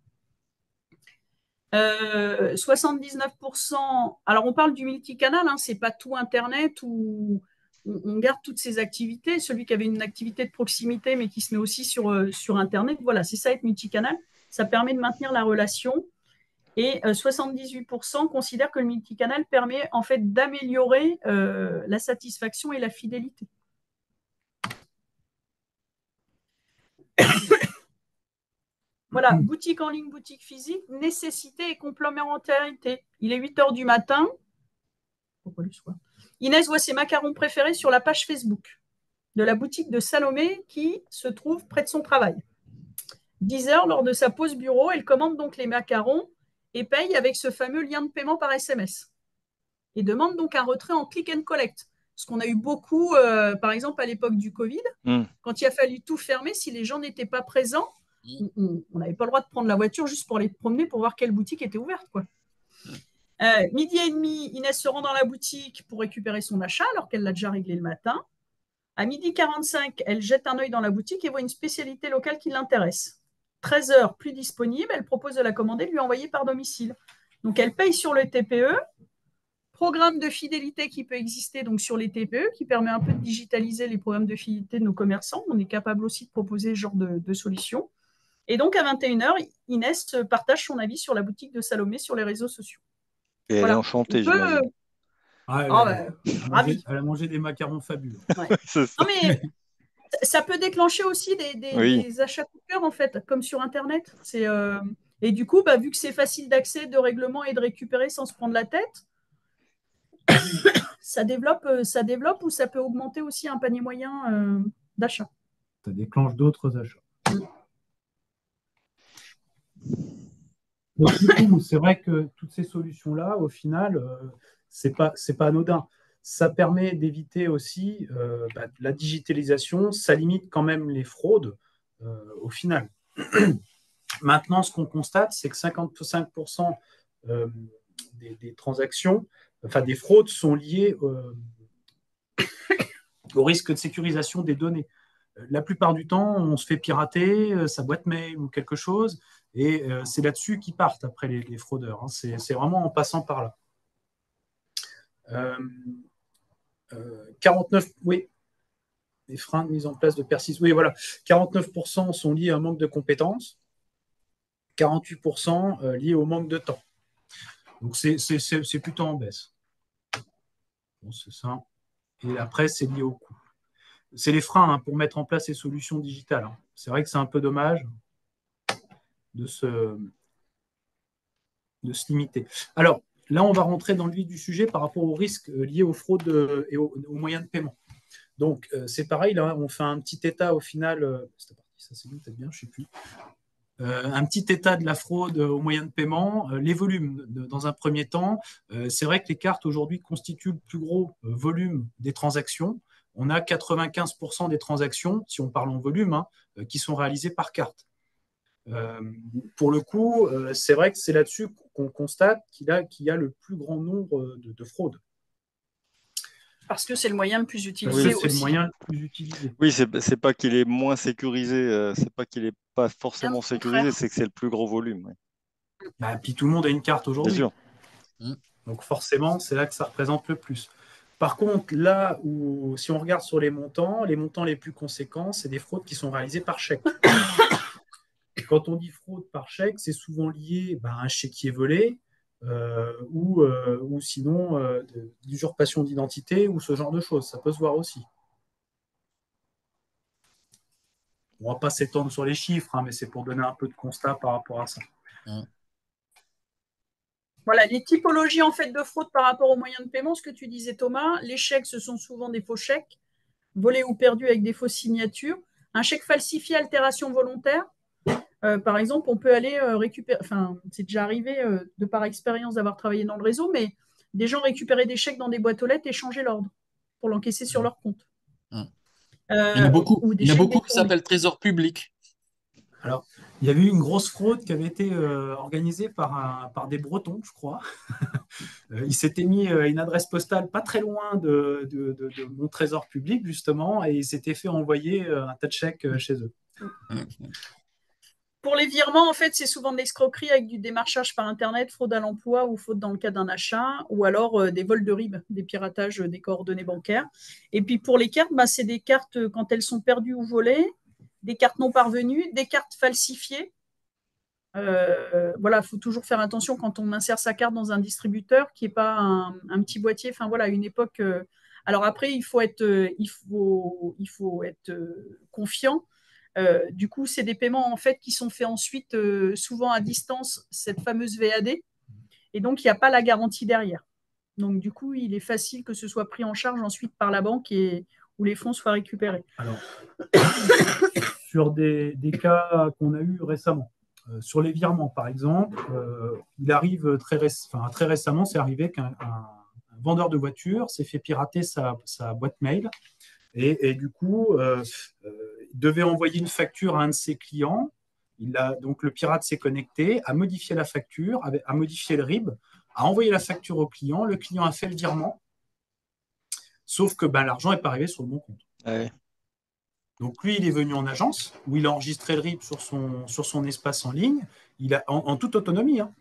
[SPEAKER 4] 79%, alors on parle du multicanal, hein, c'est pas tout Internet où on garde toutes ces activités. Celui qui avait une activité de proximité mais qui se met aussi sur Internet, voilà, c'est ça être multicanal. Ça permet de maintenir la relation. Et 78% considèrent que le multicanal permet en fait d'améliorer la satisfaction et la fidélité. Voilà, boutique en ligne, boutique physique, nécessité et complémentarité. Il est 8 heures du matin. Pourquoi le soir? Inès voit ses macarons préférés sur la page Facebook de la boutique de Salomé qui se trouve près de son travail. 10 heures, lors de sa pause bureau, elle commande donc les macarons et paye avec ce fameux lien de paiement par SMS. Et demande donc un retrait en click and collect. Ce qu'on a eu beaucoup, par exemple, à l'époque du Covid, quand il a fallu tout fermer, si les gens n'étaient pas présents, on n'avait pas le droit de prendre la voiture juste pour les promener pour voir quelle boutique était ouverte, quoi. Midi et demi, Inès se rend dans la boutique pour récupérer son achat alors qu'elle l'a déjà réglé le matin. À midi 45, elle jette un œil dans la boutique et voit une spécialité locale qui l'intéresse. 13 heures, plus disponible, elle propose de la commander et de lui envoyer par domicile. Donc elle paye sur le TPE. Programme de fidélité qui peut exister donc sur les TPE, qui permet un peu de digitaliser les programmes de fidélité de nos commerçants. On est capable aussi de proposer ce genre de solutions. Et donc à 21 heures, Inès partage son avis sur la boutique de Salomé sur les réseaux sociaux.
[SPEAKER 1] Et elle est enchantée, j'imagine.
[SPEAKER 3] Elle a mangé des macarons fabuleux.
[SPEAKER 4] Ouais. Non, mais ça peut déclencher aussi des achats coup de cœur, en fait, comme sur Internet. Et du coup, vu que c'est facile d'accès, de règlement et de récupérer sans se prendre la tête, ça développe ou ça peut augmenter aussi un panier moyen d'achat.
[SPEAKER 3] Ça déclenche d'autres achats. Donc, du coup, c'est vrai que toutes ces solutions-là, au final, c'est pas anodin. Ça permet d'éviter aussi la digitalisation. Ça limite quand même les fraudes au final. Maintenant, ce qu'on constate, c'est que 55% des transactions, enfin des fraudes, sont liées au risque de sécurisation des données. La plupart du temps, on se fait pirater sa boîte mail ou quelque chose, et c'est là-dessus qu'ils partent après les fraudeurs. Hein. C'est vraiment en passant par là. 49, oui, les freins de mise en place de persistance. Oui, voilà. 49% sont liés à un manque de compétences, 48% liés au manque de temps. Donc, c'est plutôt en baisse. Bon, c'est ça. Et après, c'est lié au coût. C'est les freins pour mettre en place ces solutions digitales. Hein. C'est vrai que c'est un peu dommage de se limiter. Alors, là, on va rentrer dans le vif du sujet par rapport aux risques liés aux fraudes et aux moyens de paiement. Donc, c'est pareil, là, on fait un petit état au final. Ça, c'est peut-être bien, je ne sais plus. Un petit état de la fraude aux moyens de paiement, les volumes dans un premier temps. C'est vrai que les cartes aujourd'hui constituent le plus gros volume des transactions. On a 95% des transactions, si on parle en volume, qui sont réalisées par carte. Pour le coup, c'est vrai que c'est là-dessus qu'on constate qu'il y a le plus grand nombre de fraudes.
[SPEAKER 4] Parce que c'est le moyen le plus utilisé aussi.
[SPEAKER 3] C'est le moyen le plus utilisé.
[SPEAKER 1] Oui, c'est pas qu'il est moins sécurisé, c'est pas qu'il est pas forcément sécurisé, c'est que c'est le plus gros volume. Ouais.
[SPEAKER 3] Puis tout le monde a une carte aujourd'hui.
[SPEAKER 1] Bien
[SPEAKER 3] sûr. Donc forcément, c'est là que ça représente le plus. Par contre, là où, si on regarde sur les montants les plus conséquents, c'est des fraudes qui sont réalisées par chèque. Quand on dit fraude par chèque, c'est souvent lié à un chéquier volé ou sinon d'usurpation d'identité ou ce genre de choses. Ça peut se voir aussi. On ne va pas s'étendre sur les chiffres, mais c'est pour donner un peu de constat par rapport à ça.
[SPEAKER 4] Voilà, les typologies en fait de fraude par rapport aux moyens de paiement, ce que tu disais Thomas, les chèques, ce sont souvent des faux chèques, volés ou perdus avec des fausses signatures. Un chèque falsifié, altération volontaire, par exemple, on peut aller récupérer, enfin, c'est déjà arrivé de par expérience d'avoir travaillé dans le réseau, mais des gens récupéraient des chèques dans des boîtes aux lettres et changeaient l'ordre pour l'encaisser sur leur compte.
[SPEAKER 2] Il y en a beaucoup, qui s'appellent trésor public.
[SPEAKER 3] Alors, il y avait eu une grosse fraude qui avait été organisée par des Bretons, je crois. Ils s'étaient mis une adresse postale pas très loin de mon trésor public, justement, et ils s'étaient fait envoyer un tas de chèques chez eux.
[SPEAKER 4] Pour les virements, en fait, c'est souvent de l'escroquerie avec du démarchage par Internet, fraude à l'emploi ou faute dans le cas d'un achat, ou alors des vols de RIB, des piratages des coordonnées bancaires. Et puis pour les cartes, bah, c'est des cartes quand elles sont perdues ou volées, des cartes non parvenues, des cartes falsifiées. Voilà, il faut toujours faire attention quand on insère sa carte dans un distributeur qui n'est pas un petit boîtier. Enfin voilà, une époque. Alors après, il faut être confiant. Du coup, c'est des paiements en fait qui sont faits ensuite souvent à distance, cette fameuse VAD, et donc il n'y a pas la garantie derrière. Donc du coup, il est facile que ce soit pris en charge ensuite par la banque et où les fonds soient récupérés.
[SPEAKER 3] Alors, sur des cas qu'on a eus récemment, sur les virements par exemple, il arrive très récemment, c'est arrivé qu'un vendeur de voitures s'est fait pirater sa boîte mail et du coup, il devait envoyer une facture à un de ses clients. Donc le pirate s'est connecté, a modifié la facture, a modifié le RIB, a envoyé la facture au client a fait le virement, sauf que l'argent n'est pas arrivé sur le bon compte.
[SPEAKER 1] Ouais.
[SPEAKER 3] Donc lui, il est venu en agence, où il a enregistré le RIB sur son espace en ligne, en toute autonomie. Hein.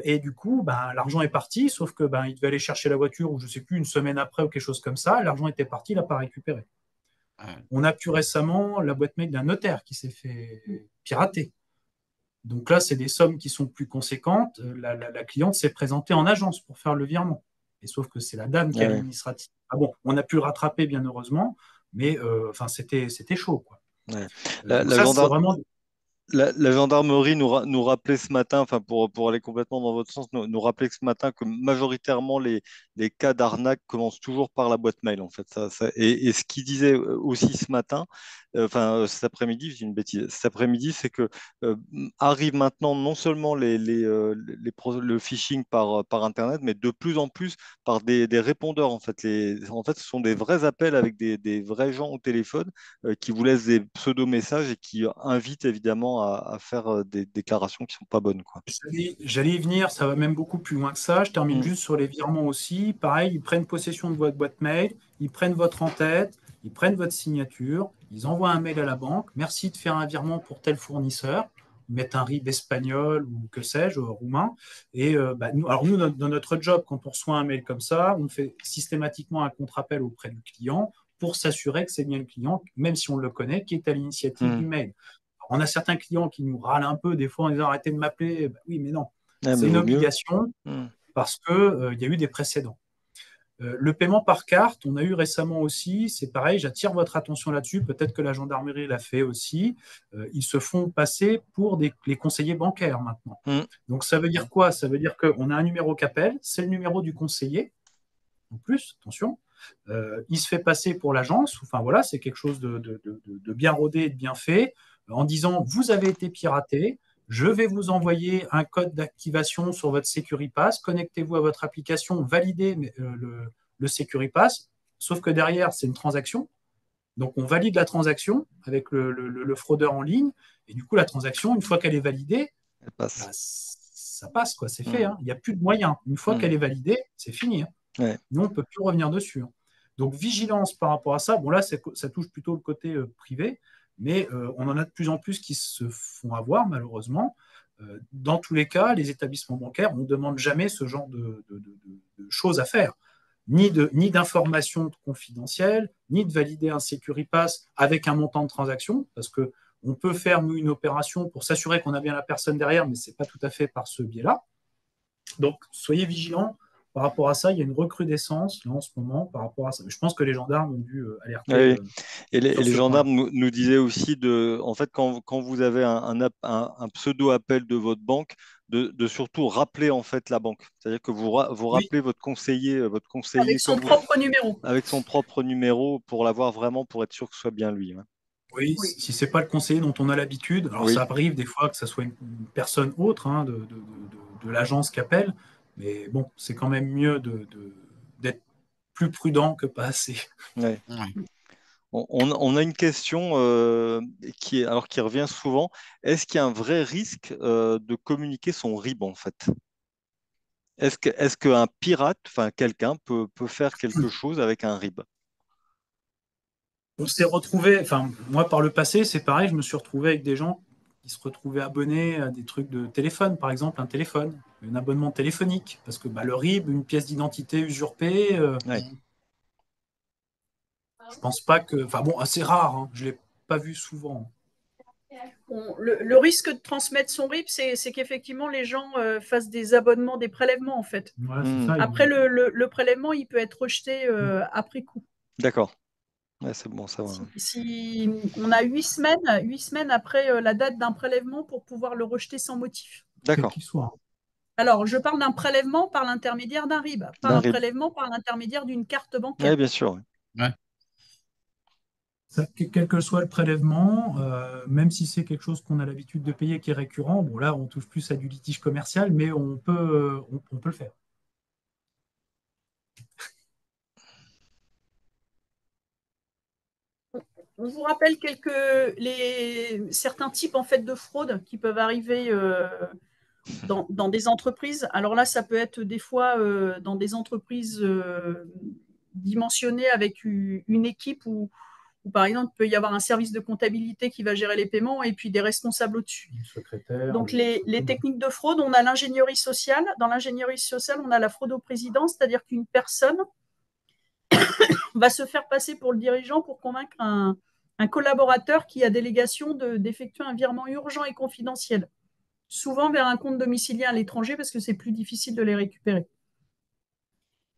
[SPEAKER 3] Et du coup, l'argent est parti, sauf que il devait aller chercher la voiture, ou je ne sais plus, une semaine après, ou quelque chose comme ça. L'argent était parti, il n'a pas récupéré. On a pu récemment la boîte mail d'un notaire qui s'est fait pirater. Donc là, c'est des sommes qui sont plus conséquentes. La cliente s'est présentée en agence pour faire le virement. Et sauf que c'est la dame qui est l'administrative. Ah bon, on a pu le rattraper, bien heureusement, mais c'était chaud. Quoi.
[SPEAKER 1] Ouais.
[SPEAKER 3] Vraiment...
[SPEAKER 1] La gendarmerie nous rappelait ce matin, enfin pour aller complètement dans votre sens, nous rappelait ce matin que majoritairement les cas d'arnaque commencent toujours par la boîte mail en fait. Et ce qu'il disait aussi ce matin, cet après-midi, je dis une bêtise, cet après-midi, c'est que arrive maintenant non seulement le phishing par Internet, mais de plus en plus par des répondeurs en fait. En fait, ce sont des vrais appels avec des vrais gens au téléphone qui vous laissent des pseudo-messages et qui invitent évidemment à faire des déclarations qui ne sont pas bonnes, quoi.
[SPEAKER 3] J'allais y venir, ça va même beaucoup plus loin que ça. Je termine juste sur les virements aussi. Pareil, ils prennent possession de votre boîte mail, ils prennent votre en-tête, ils prennent votre signature, ils envoient un mail à la banque. Merci de faire un virement pour tel fournisseur. Ils mettent un RIB espagnol ou que sais-je, roumain. Et nous, dans notre job, quand on reçoit un mail comme ça, on fait systématiquement un contre-appel auprès du client pour s'assurer que c'est bien le client, même si on le connaît, qui est à l'initiative du mail. On a certains clients qui nous râlent un peu des fois en disant arrêtez de m'appeler. Oui, mais non, c'est une obligation parce qu'il y a eu des précédents. Le paiement par carte, on a eu récemment aussi, c'est pareil, j'attire votre attention là-dessus, peut-être que la gendarmerie l'a fait aussi, ils se font passer pour les conseillers bancaires maintenant. Donc ça veut dire quoi? Ça veut dire qu'on a un numéro qu'appelle, c'est le numéro du conseiller, en plus, attention, il se fait passer pour l'agence, enfin voilà, c'est quelque chose de bien rodé et de bien fait, en disant vous avez été piraté, je vais vous envoyer un code d'activation sur votre Securipass, connectez-vous à votre application, validez le Securipass, sauf que derrière, c'est une transaction. Donc, on valide la transaction avec le fraudeur en ligne, et du coup, la transaction, une fois qu'elle est validée, ça passe, quoi, c'est fait. Hein. Il n'y a plus de moyens. Une fois qu'elle est validée, c'est fini. Hein.
[SPEAKER 1] Ouais.
[SPEAKER 3] Nous, on ne peut plus revenir dessus. Hein. Donc, vigilance par rapport à ça. Bon, là, ça touche plutôt le côté privé, mais on en a de plus en plus qui se font avoir, malheureusement. Dans tous les cas, les établissements bancaires, on ne demande jamais ce genre de choses à faire. Ni d'informations confidentielles, ni de valider un Securipass avec un montant de transaction, parce qu'on peut faire, nous, une opération pour s'assurer qu'on a bien la personne derrière, mais ce n'est pas tout à fait par ce biais-là. Donc, soyez vigilants. Par rapport à ça, il y a une recrudescence là, en ce moment par rapport à ça. Je pense que les gendarmes ont dû alerter.
[SPEAKER 1] Oui. Et les gendarmes nous disaient aussi en fait, quand vous avez un pseudo-appel de votre banque, de surtout rappeler en fait la banque. C'est-à-dire que vous rappelez votre conseiller
[SPEAKER 4] avec son propre numéro.
[SPEAKER 1] Avec son propre numéro pour l'avoir vraiment, pour être sûr que ce soit bien lui. Hein.
[SPEAKER 3] Oui, si ce n'est pas le conseiller dont on a l'habitude. Alors ça arrive des fois que ce soit une personne autre hein, de l'agence qui appelle. Mais bon, c'est quand même mieux d'être plus prudent que pas assez.
[SPEAKER 1] Ouais. On a une question qui revient souvent. Est-ce qu'il y a un vrai risque de communiquer son RIB en fait? Est-ce qu'un pirate, enfin quelqu'un, peut faire quelque chose avec un RIB?
[SPEAKER 3] On s'est retrouvé, enfin moi par le passé, c'est pareil, je me suis retrouvé avec des gens qui se retrouvaient abonnés à des trucs de téléphone, par exemple un téléphone, un abonnement téléphonique, parce que le RIB, une pièce d'identité usurpée,
[SPEAKER 1] Ouais.
[SPEAKER 3] je pense pas que... Enfin bon, assez rare, hein, je ne l'ai pas vu souvent.
[SPEAKER 4] Le risque de transmettre son RIB, c'est qu'effectivement les gens fassent des abonnements, des prélèvements en fait.
[SPEAKER 3] Voilà, c'est
[SPEAKER 1] Hmm.
[SPEAKER 3] ça.
[SPEAKER 4] Après, le prélèvement, il peut être rejeté après coup.
[SPEAKER 1] D'accord. Ouais, c'est bon, ça va.
[SPEAKER 4] Si on a 8 semaines après la date d'un prélèvement pour pouvoir le rejeter sans motif.
[SPEAKER 3] Quel
[SPEAKER 1] D'accord.
[SPEAKER 3] qu'il soit.
[SPEAKER 4] Alors, je parle d'un prélèvement par l'intermédiaire d'un RIB, pas
[SPEAKER 1] D'un
[SPEAKER 4] un
[SPEAKER 1] RIB.
[SPEAKER 4] prélèvement par l'intermédiaire d'une carte bancaire.
[SPEAKER 1] Oui, bien sûr. Ouais.
[SPEAKER 2] Ouais.
[SPEAKER 3] Ça, quel que soit le prélèvement, même si c'est quelque chose qu'on a l'habitude de payer qui est récurrent, bon là on touche plus à du litige commercial, mais on peut le faire.
[SPEAKER 4] On vous rappelle certains types en fait de fraudes qui peuvent arriver dans des entreprises. Alors là, ça peut être des fois dans des entreprises dimensionnées avec une équipe où, par exemple, il peut y avoir un service de comptabilité qui va gérer les paiements et puis des responsables au-dessus.
[SPEAKER 3] Secrétaire.
[SPEAKER 4] Donc, les techniques de fraude, on a l'ingénierie sociale. Dans l'ingénierie sociale, on a la fraude au président, c'est-à-dire qu'une personne va se faire passer pour le dirigeant pour convaincre un collaborateur qui a délégation d'effectuer un virement urgent et confidentiel, souvent vers un compte domicilié à l'étranger parce que c'est plus difficile de les récupérer.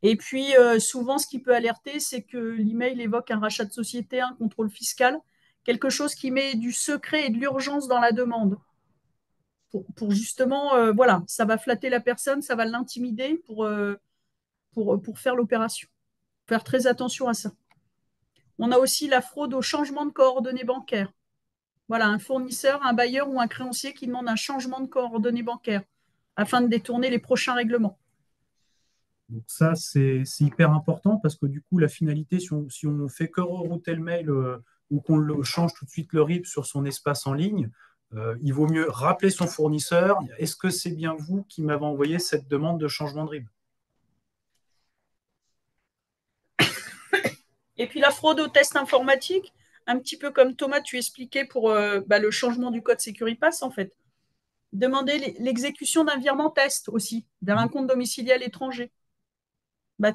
[SPEAKER 4] Et puis, souvent, ce qui peut alerter, c'est que l'email évoque un rachat de société, un contrôle fiscal, quelque chose qui met du secret et de l'urgence dans la demande. Pour justement, voilà, ça va flatter la personne, ça va l'intimider pour faire l'opération. Faire très attention à ça. On a aussi la fraude au changement de coordonnées bancaires. Voilà, un fournisseur, un bailleur ou un créancier qui demande un changement de coordonnées bancaires afin de détourner les prochains règlements.
[SPEAKER 3] Donc ça, c'est hyper important parce que du coup, la finalité, si on fait que rerouter le mail ou qu'on le change tout de suite le RIB sur son espace en ligne, il vaut mieux rappeler son fournisseur. Est-ce que c'est bien vous qui m'avez envoyé cette demande de changement de RIB?
[SPEAKER 4] Et puis la fraude au test informatique, un petit peu comme Thomas, tu expliquais pour le changement du code Securipass, en fait. Demander l'exécution d'un virement test aussi, vers un compte domicilié à l'étranger.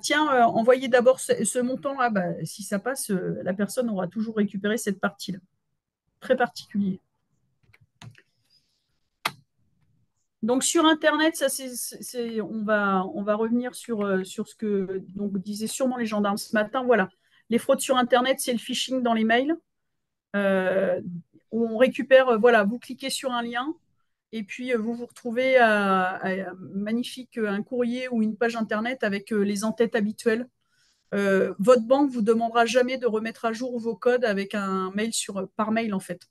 [SPEAKER 4] Tiens, envoyez d'abord ce montant-là. Si ça passe, la personne aura toujours récupéré cette partie-là. Très particulier. Donc sur Internet, ça, on va revenir sur ce que disaient sûrement les gendarmes ce matin. Voilà, les fraudes sur Internet, c'est le phishing dans les mails. On récupère, voilà, vous cliquez sur un lien et puis vous vous retrouvez magnifique un courrier ou une page Internet avec les en-têtes habituelles. Votre banque vous demandera jamais de remettre à jour vos codes avec un mail par mail en fait.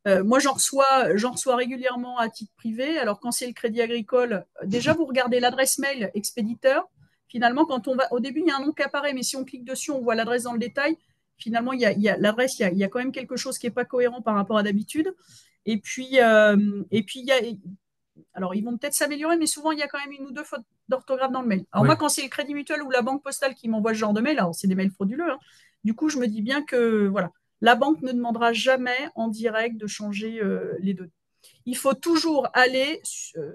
[SPEAKER 4] Moi, j'en reçois régulièrement à titre privé. Alors, quand c'est le Crédit Agricole, déjà, vous regardez l'adresse mail expéditeur. Finalement, quand on va, au début, il y a un nom qui apparaît, mais si on clique dessus, on voit l'adresse dans le détail. Finalement, il y a l'adresse, il y a quand même quelque chose qui n'est pas cohérent par rapport à d'habitude. Et puis, il y a, alors, ils vont peut-être s'améliorer, mais souvent, il y a quand même une ou deux fautes d'orthographe dans le mail. Alors, moi, quand c'est le Crédit Mutuel ou la Banque Postale qui m'envoie ce genre de mail, alors c'est des mails frauduleux, hein. Du coup, je me dis bien que, voilà, la banque ne demandera jamais en direct de changer les données. Il faut toujours aller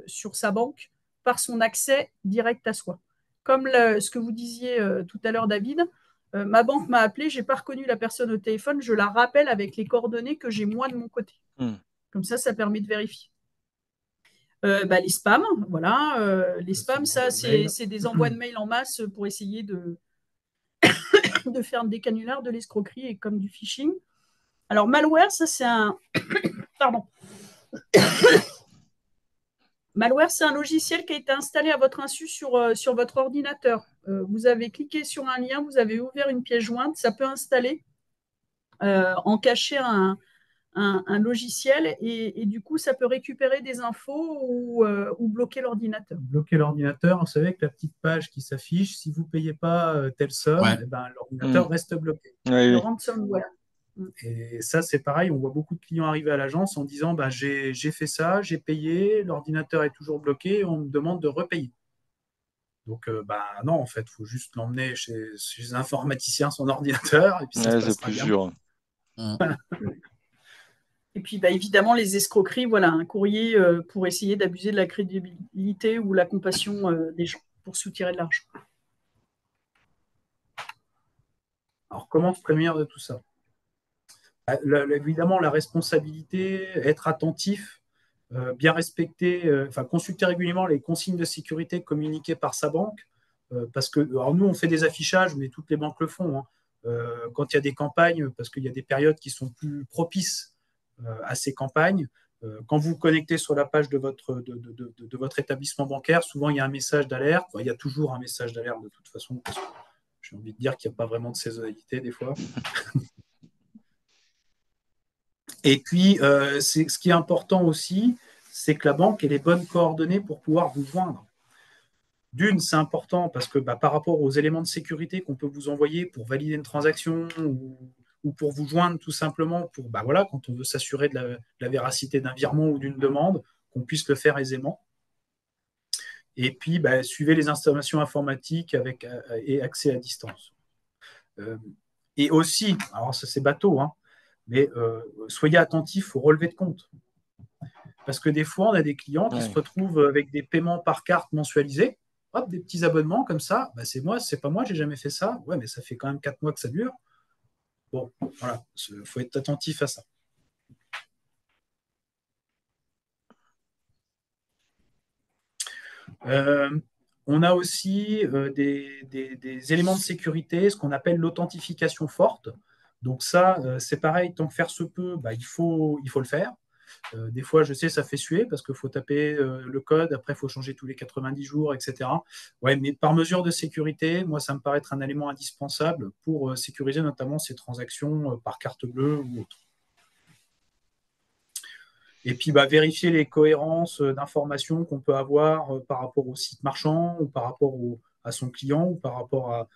[SPEAKER 4] sur sa banque par son accès direct à soi. Comme ce que vous disiez tout à l'heure, David, ma banque m'a appelé, je n'ai pas reconnu la personne au téléphone, je la rappelle avec les coordonnées que j'ai moi de mon côté. Comme ça permet de vérifier. Les spams, voilà. Les spams, ça, c'est des envois de mails en masse pour essayer de faire des canulars, de l'escroquerie et comme du phishing. Alors, malware, ça, c'est un... Pardon. Malware, c'est un logiciel qui a été installé à votre insu sur votre ordinateur. Vous avez cliqué sur un lien, vous avez ouvert une pièce jointe, ça peut installer en caché un logiciel et du coup, ça peut récupérer des infos ou bloquer l'ordinateur.
[SPEAKER 3] Bloquer l'ordinateur, vous savez, avec la petite page qui s'affiche, si vous ne payez pas telle somme, l'ordinateur reste bloqué.
[SPEAKER 4] Le ransomware.
[SPEAKER 3] Et ça, c'est pareil, on voit beaucoup de clients arriver à l'agence en disant j'ai fait ça, j'ai payé, l'ordinateur est toujours bloqué, on me demande de repayer. Donc, non, en fait, il faut juste l'emmener chez un informaticien, son ordinateur, et puis ça se
[SPEAKER 1] c'est
[SPEAKER 3] passera
[SPEAKER 1] plus
[SPEAKER 3] bien.
[SPEAKER 1] sûr.
[SPEAKER 4] Et puis, bah, évidemment, les escroqueries, voilà, un courrier pour essayer d'abuser de la crédibilité ou la compassion des gens pour soutirer de l'argent.
[SPEAKER 3] Alors, comment se prémunir de tout ça? Évidemment, la responsabilité, être attentif, bien respecter, enfin, consulter régulièrement les consignes de sécurité communiquées par sa banque, parce que, alors nous, on fait des affichages, mais toutes les banques le font, hein. Quand il y a des campagnes, parce qu'il y a des périodes qui sont plus propices à ces campagnes, quand vous vous connectez sur la page de votre établissement bancaire, souvent il y a un message d'alerte. Enfin, il y a toujours un message d'alerte de toute façon, parce que j'ai envie de dire qu'il n'y a pas vraiment de saisonnalité des fois. Et puis, ce qui est important aussi, c'est que la banque ait les bonnes coordonnées pour pouvoir vous joindre. D'une, c'est important parce que par rapport aux éléments de sécurité qu'on peut vous envoyer pour valider une transaction ou pour vous joindre tout simplement pour, voilà, quand on veut s'assurer de la véracité d'un virement ou d'une demande, qu'on puisse le faire aisément. Et puis, suivez les installations informatiques et accès à distance. Et aussi, alors ça c'est bateau, hein, mais soyez attentifs au relevé de compte. Parce que des fois, on a des clients qui se retrouvent avec des paiements par carte mensualisés, hop, des petits abonnements comme ça. C'est moi, c'est pas moi, j'ai jamais fait ça. Ouais, mais ça fait quand même 4 mois que ça dure. Bon, voilà, il faut être attentif à ça. On a aussi des éléments de sécurité, ce qu'on appelle l'authentification forte. Donc ça, c'est pareil, tant que faire se peut, il faut le faire. Des fois, je sais, ça fait suer parce qu'il faut taper le code, après, il faut changer tous les 90 jours, etc. Ouais, mais par mesure de sécurité, moi, ça me paraît être un élément indispensable pour sécuriser notamment ces transactions par carte bleue ou autre. Et puis, vérifier les cohérences d'informations qu'on peut avoir par rapport au site marchand ou par rapport à son client ou par rapport à...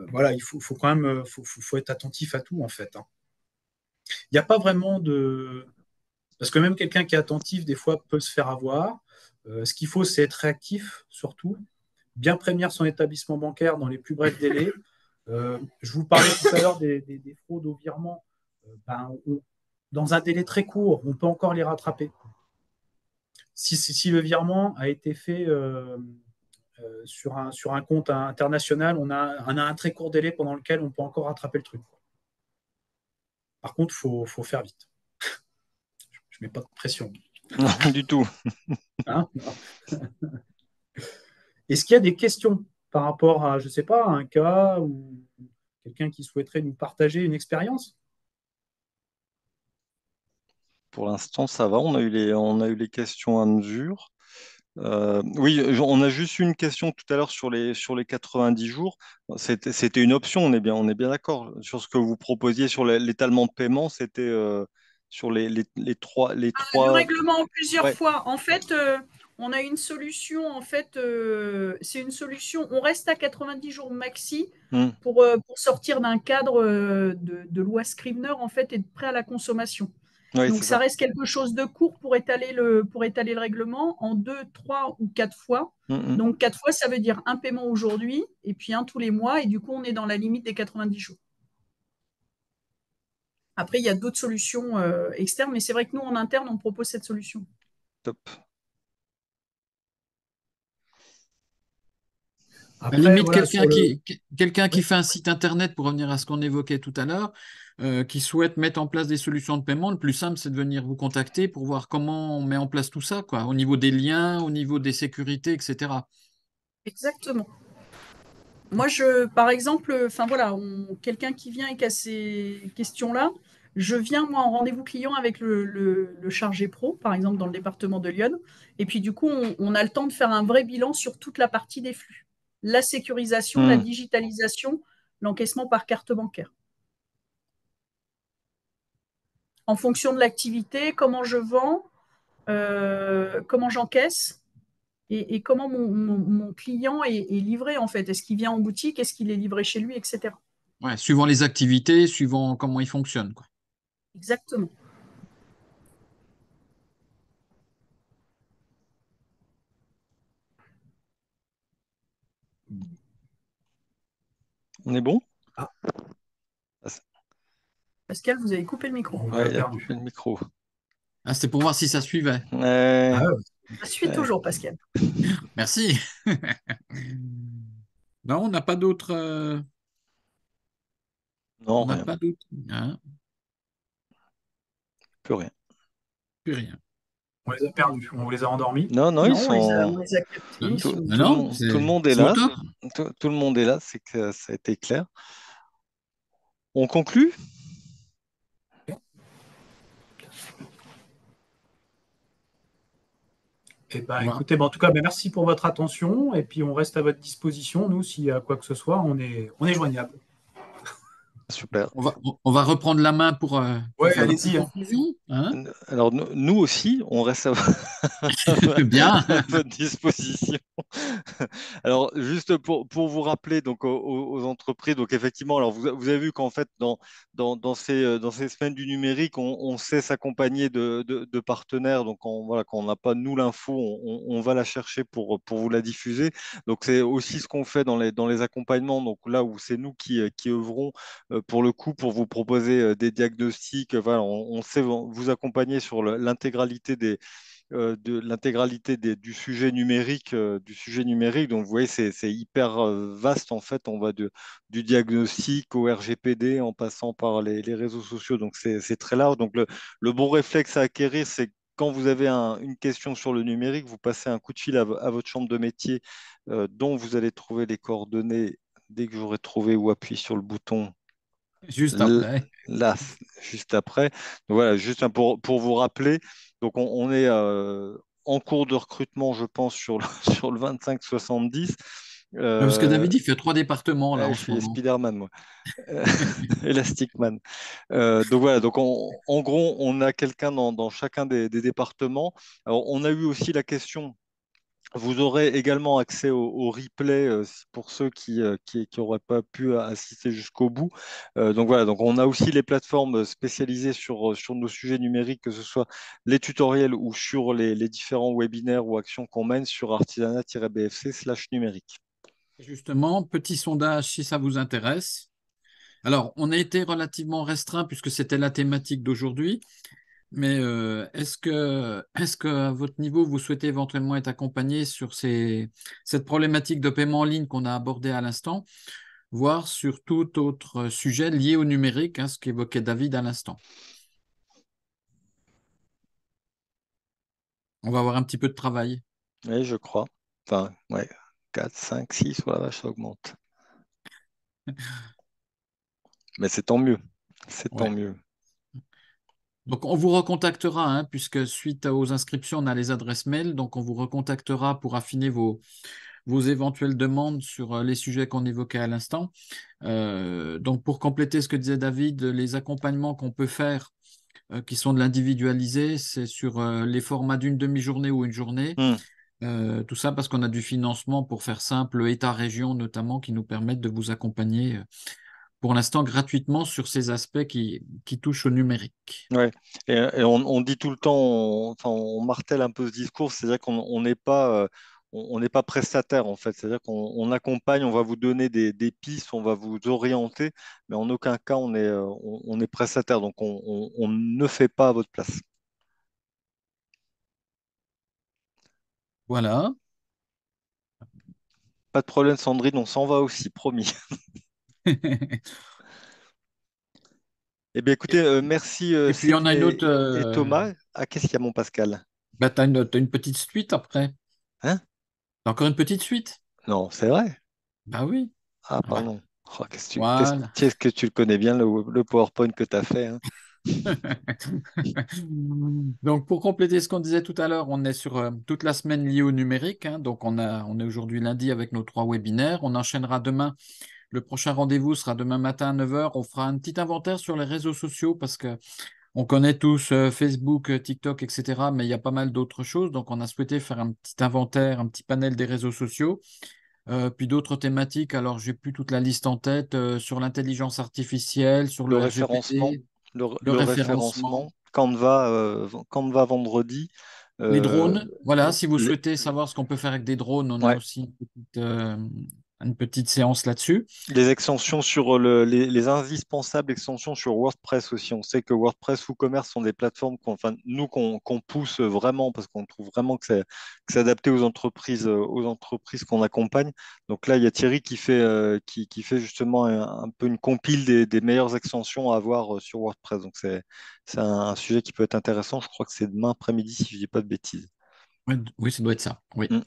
[SPEAKER 3] voilà, il faut quand même faut être attentif à tout, en fait, hein. Il n'y a pas vraiment de... Parce que même quelqu'un qui est attentif, des fois, peut se faire avoir. Ce qu'il faut, c'est être réactif, surtout. Bien prévenir son établissement bancaire dans les plus brefs délais. Je vous parlais tout à l'heure des fraudes au virement. Dans un délai très court, on peut encore les rattraper. Si le virement a été fait sur un compte international, on a un très court délai pendant lequel on peut encore rattraper le truc. Par contre, il faut faire vite. Je ne mets pas de pression.
[SPEAKER 1] Non, du tout.
[SPEAKER 3] Hein. Est-ce qu'il y a des questions par rapport à, je ne sais pas, un cas ou quelqu'un qui souhaiterait nous partager une expérience?
[SPEAKER 1] Pour l'instant, ça va. On a eu les questions à mesure. Oui, on a juste eu une question tout à l'heure sur les 90 jours. C'était une option, on est bien d'accord. Sur ce que vous proposiez sur l'étalement de paiement, c'était sur les
[SPEAKER 4] Le
[SPEAKER 1] trois.
[SPEAKER 4] règlement en plusieurs
[SPEAKER 1] Ouais.
[SPEAKER 4] fois. En fait, on a une solution. En fait, c'est une solution. On reste à 90 jours maxi
[SPEAKER 1] Hmm.
[SPEAKER 4] pour sortir d'un cadre de loi Scrivener en fait et de prêt à la consommation.
[SPEAKER 1] Oui,
[SPEAKER 4] Donc,
[SPEAKER 1] c'est
[SPEAKER 4] ça
[SPEAKER 1] ça.
[SPEAKER 4] reste quelque chose de court pour étaler le règlement en 2, 3 ou 4 fois.
[SPEAKER 1] Hmm, hmm.
[SPEAKER 4] Donc, 4 fois, ça veut dire un paiement aujourd'hui et puis un tous les mois. Et du coup, on est dans la limite des 90 jours. Après, il y a d'autres solutions externes, mais c'est vrai que nous, en interne, on propose cette solution.
[SPEAKER 1] Top.
[SPEAKER 2] À la
[SPEAKER 3] Après,
[SPEAKER 2] limite,
[SPEAKER 3] voilà, sur le...
[SPEAKER 2] quelqu'un qui
[SPEAKER 3] Oui.
[SPEAKER 2] fait un site internet, pour revenir à ce qu'on évoquait tout à l'heure, qui souhaite mettre en place des solutions de paiement, le plus simple, c'est de venir vous contacter pour voir comment on met en place tout ça, quoi, au niveau des liens, au niveau des sécurités, etc.
[SPEAKER 4] Exactement. Moi, par exemple, enfin voilà, quelqu'un qui vient et qui a ces questions-là, je viens moi en rendez-vous client avec le chargé pro, par exemple dans le département de Lyon, et puis du coup, on a le temps de faire un vrai bilan sur toute la partie des flux, la sécurisation, la
[SPEAKER 1] Hmm.
[SPEAKER 4] digitalisation, l'encaissement par carte bancaire. En fonction de l'activité, comment je vends, comment j'encaisse et comment mon client est livré en fait. Est-ce qu'il vient en boutique, est-ce qu'il est livré chez lui, etc.
[SPEAKER 2] Ouais, suivant les activités, suivant comment ils fonctionnent, quoi.
[SPEAKER 4] Exactement.
[SPEAKER 1] On est bon?
[SPEAKER 3] Ah,
[SPEAKER 1] Ah,
[SPEAKER 4] Pascal, vous avez coupé le micro.
[SPEAKER 3] on
[SPEAKER 1] ouais,
[SPEAKER 3] l'a
[SPEAKER 1] il a
[SPEAKER 3] perdu.
[SPEAKER 1] coupé le micro.
[SPEAKER 2] Ah, c'était pour voir si ça suivait.
[SPEAKER 3] Ah, ouais.
[SPEAKER 4] Ça suit
[SPEAKER 1] Ouais.
[SPEAKER 4] toujours, Pascal.
[SPEAKER 2] Merci. Non, on n'a pas d'autres. On
[SPEAKER 1] Non,
[SPEAKER 2] n'a
[SPEAKER 1] rien,
[SPEAKER 2] pas d'autres. Hein,
[SPEAKER 1] plus rien.
[SPEAKER 2] plus rien.
[SPEAKER 3] On les a perdus, on les a endormis.
[SPEAKER 1] Non, non, ils
[SPEAKER 4] Non,
[SPEAKER 1] sont.
[SPEAKER 4] on les a captés.
[SPEAKER 2] Non,
[SPEAKER 4] Ils sont
[SPEAKER 2] non,
[SPEAKER 1] Tout le
[SPEAKER 2] non,
[SPEAKER 1] monde, tout le monde est
[SPEAKER 2] c'est au
[SPEAKER 1] là.
[SPEAKER 2] top.
[SPEAKER 1] Tout le monde est là, c'est que ça a été clair. On conclut?
[SPEAKER 3] Et bah,
[SPEAKER 2] On va-
[SPEAKER 3] écoutez, bah, en tout cas, bah, merci pour votre attention. Et puis, on reste à votre disposition. Nous, s'il y a quoi que ce soit, on est joignable.
[SPEAKER 1] Super.
[SPEAKER 2] on va reprendre la main pour
[SPEAKER 3] Ouais,
[SPEAKER 2] faire des petites
[SPEAKER 3] allez-y, hein.
[SPEAKER 2] conclusions. Hein.
[SPEAKER 1] Alors, nous aussi, on reste
[SPEAKER 2] Bien.
[SPEAKER 1] à votre disposition. Alors, juste pour vous rappeler donc, aux entreprises, donc effectivement, alors vous avez vu qu'en fait, dans ces semaines du numérique, on sait s'accompagner de partenaires. Donc, voilà, quand on n'a pas, nous, l'info, on va la chercher pour vous la diffuser. Donc, c'est aussi ce qu'on fait dans les accompagnements. Donc, là où c'est nous qui œuvrons pour le coup, pour vous proposer des diagnostics. Voilà, on sait vous accompagner sur l'intégralité de l'intégralité du sujet numérique, Donc, vous voyez, c'est hyper vaste en fait. On va du diagnostic au RGPD en passant par les réseaux sociaux. Donc, c'est très large. Donc, le bon réflexe à acquérir, c'est quand vous avez une question sur le numérique, vous passez un coup de fil à votre chambre de métier, dont vous allez trouver les coordonnées dès que j'aurai trouvé ou appuyé sur le bouton
[SPEAKER 2] Juste après.
[SPEAKER 1] là, juste après. Donc voilà, juste pour vous rappeler, donc on est en cours de recrutement, je pense, sur sur le 25-70.
[SPEAKER 2] Parce que
[SPEAKER 1] Euh,
[SPEAKER 2] David, il fait 3 départements là en
[SPEAKER 1] je
[SPEAKER 2] ce
[SPEAKER 1] suis
[SPEAKER 2] moment.
[SPEAKER 1] Spider-Man, moi. Euh, Elastic Man. Donc voilà, donc en gros, on a quelqu'un dans chacun des départements. Alors, on a eu aussi la question. Vous aurez également accès au replay pour ceux qui n'auraient pas pu assister jusqu'au bout. Donc voilà, donc on a aussi les plateformes spécialisées sur nos sujets numériques, que ce soit les tutoriels ou sur les différents webinaires ou actions qu'on mène sur artisanat-bfc/numérique.
[SPEAKER 2] Justement, petit sondage si ça vous intéresse. Alors, on a été relativement restreint puisque c'était la thématique d'aujourd'hui, mais est-ce que à votre niveau, vous souhaitez éventuellement être accompagné sur cette problématique de paiement en ligne qu'on a abordée à l'instant, voire sur tout autre sujet lié au numérique, hein, ce qu'évoquait David à l'instant? On va avoir un petit peu de travail.
[SPEAKER 1] Oui, je crois. Enfin, ouais, 4, 5, 6, voilà, ça augmente. Mais c'est tant mieux. C'est tant
[SPEAKER 2] Ouais.
[SPEAKER 1] mieux.
[SPEAKER 2] Donc, on vous recontactera, hein, puisque suite aux inscriptions, on a les adresses mail. Donc, on vous recontactera pour affiner vos éventuelles demandes sur les sujets qu'on évoquait à l'instant. Donc, pour compléter ce que disait David, les accompagnements qu'on peut faire, qui sont de l'individualisé, c'est sur les formats d'une demi-journée ou une journée.
[SPEAKER 1] Hmm.
[SPEAKER 2] Tout ça parce qu'on a du financement, pour faire simple, État-région notamment, qui nous permettent de vous accompagner pour l'instant gratuitement sur ces aspects qui touchent au numérique.
[SPEAKER 1] Ouais. Et on dit tout le temps, enfin, on martèle un peu ce discours, c'est-à-dire qu'on n'est pas, on n'est pas prestataire en fait, c'est-à-dire qu'on accompagne, on va vous donner des pistes, on va vous orienter, mais en aucun cas on est prestataire, donc on ne fait pas à votre place.
[SPEAKER 2] Voilà.
[SPEAKER 1] Pas de problème, Sandrine, on s'en va aussi, promis. Eh bien, écoutez, merci
[SPEAKER 2] Et puis, on
[SPEAKER 1] Céline
[SPEAKER 2] a une autre.
[SPEAKER 1] et Thomas. Ah, qu'est-ce qu'il y a, mon Pascal?
[SPEAKER 2] Bah, t'as une petite suite après.
[SPEAKER 1] Hein?
[SPEAKER 2] T'as encore une petite suite?
[SPEAKER 1] Non, c'est vrai.
[SPEAKER 2] Bah oui.
[SPEAKER 1] Ah,
[SPEAKER 2] Ah bah,
[SPEAKER 1] pardon. Oh,
[SPEAKER 2] voilà.
[SPEAKER 1] qu'est-ce que tu le connais bien, le PowerPoint que tu as fait, hein?
[SPEAKER 2] Donc, pour compléter ce qu'on disait tout à l'heure, on est sur toute la semaine liée au numérique, hein. Donc, on est aujourd'hui lundi avec nos 3 webinaires. On enchaînera demain. Le prochain rendez-vous sera demain matin à 9 heures. On fera un petit inventaire sur les réseaux sociaux parce que on connaît tous Facebook, TikTok, etc. Mais il y a pas mal d'autres choses. Donc, on a souhaité faire un petit inventaire, un petit panel des réseaux sociaux. Puis d'autres thématiques. Alors, j'ai plus toute la liste en tête sur l'intelligence artificielle, sur
[SPEAKER 1] Le
[SPEAKER 2] le
[SPEAKER 1] référencement,
[SPEAKER 2] RGPD,
[SPEAKER 1] le,
[SPEAKER 2] le
[SPEAKER 1] le
[SPEAKER 2] référencement.
[SPEAKER 1] référencement, Canva vendredi.
[SPEAKER 2] Les
[SPEAKER 1] euh,
[SPEAKER 2] drones, voilà, si vous
[SPEAKER 1] les-
[SPEAKER 2] souhaitez savoir ce qu'on peut faire avec des drones, on a
[SPEAKER 1] ouais,
[SPEAKER 2] aussi une petite séance là-dessus.
[SPEAKER 1] Les extensions sur les indispensables extensions sur WordPress aussi. On sait que WordPress, WooCommerce sont des plateformes qu'on pousse vraiment parce qu'on trouve vraiment que c'est adapté aux entreprises qu'on accompagne. Donc là, il y a Thierry qui fait justement un peu une compile des meilleures extensions à avoir sur WordPress. Donc c'est un sujet qui peut être intéressant. Je crois que c'est demain après-midi si je ne dis pas de bêtises.
[SPEAKER 2] Ouais, oui, ça doit être ça. Oui.
[SPEAKER 1] Mm.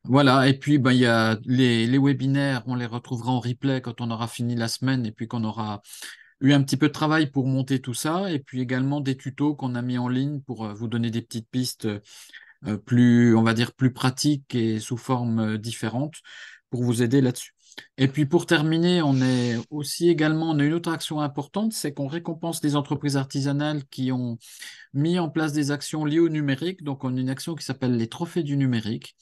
[SPEAKER 2] Voilà, et puis ben, il y a les webinaires, on les retrouvera en replay quand on aura fini la semaine et puis qu'on aura eu un petit peu de travail pour monter tout ça, et puis également des tutos qu'on a mis en ligne pour vous donner des petites pistes plus, on va dire, plus pratiques et sous forme différente pour vous aider là-dessus. Et puis pour terminer, on a une autre action importante, c'est qu'on récompense les entreprises artisanales qui ont mis en place des actions liées au numérique. Donc on a une action qui s'appelle les trophées du numérique.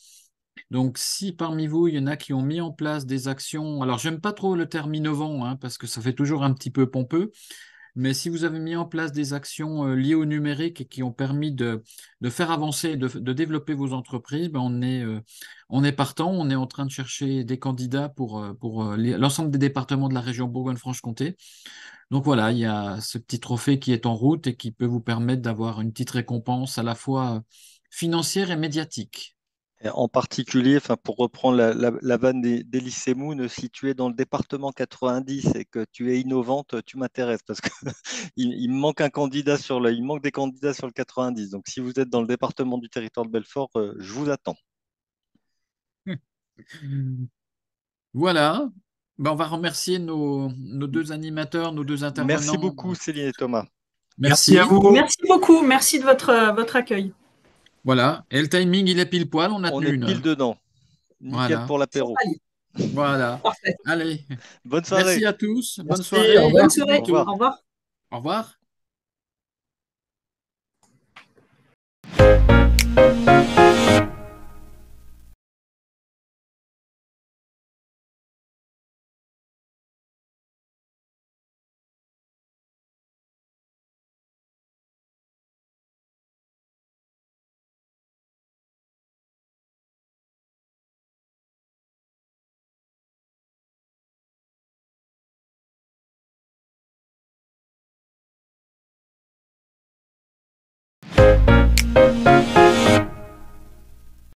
[SPEAKER 2] Donc, si parmi vous, il y en a qui ont mis en place des actions, alors j'aime pas trop le terme innovant, hein, parce que ça fait toujours un petit peu pompeux, mais si vous avez mis en place des actions liées au numérique et qui ont permis de faire avancer, de développer vos entreprises, ben on est partant, on est en train de chercher des candidats pour l'ensemble des départements de la région Bourgogne-Franche-Comté. Donc voilà, il y a ce petit trophée qui est en route et qui peut vous permettre d'avoir une petite récompense à la fois financière et médiatique.
[SPEAKER 1] Et en particulier, pour reprendre la vanne d'Elysée Moon, si tu es dans le département 90 et que tu es innovante, tu m'intéresses parce que il me manque un candidat il manque des candidats sur le 90. Donc, si vous êtes dans le département du territoire de Belfort, je vous attends.
[SPEAKER 2] Voilà. Ben, on va remercier nos deux animateurs, nos deux
[SPEAKER 1] Merci
[SPEAKER 2] intervenants.
[SPEAKER 1] beaucoup, Céline et Thomas.
[SPEAKER 3] Merci à
[SPEAKER 2] Merci.
[SPEAKER 3] vous.
[SPEAKER 4] Merci beaucoup. Merci de votre accueil.
[SPEAKER 2] Voilà. Et le timing, il est pile poil. On a
[SPEAKER 1] On
[SPEAKER 2] tenu
[SPEAKER 1] est
[SPEAKER 2] une
[SPEAKER 1] pile
[SPEAKER 2] heure.
[SPEAKER 1] dedans. Nickel
[SPEAKER 2] Voilà.
[SPEAKER 1] pour l'apéro.
[SPEAKER 2] Voilà.
[SPEAKER 4] Parfait.
[SPEAKER 2] Allez.
[SPEAKER 1] Bonne
[SPEAKER 2] Merci
[SPEAKER 1] soirée.
[SPEAKER 2] à tous. Bonne
[SPEAKER 3] Merci,
[SPEAKER 2] soirée.
[SPEAKER 3] au revoir.
[SPEAKER 4] Bonne
[SPEAKER 2] À
[SPEAKER 4] soirée.
[SPEAKER 1] Au
[SPEAKER 2] bientôt.
[SPEAKER 1] revoir.
[SPEAKER 4] Au revoir.
[SPEAKER 2] Au revoir.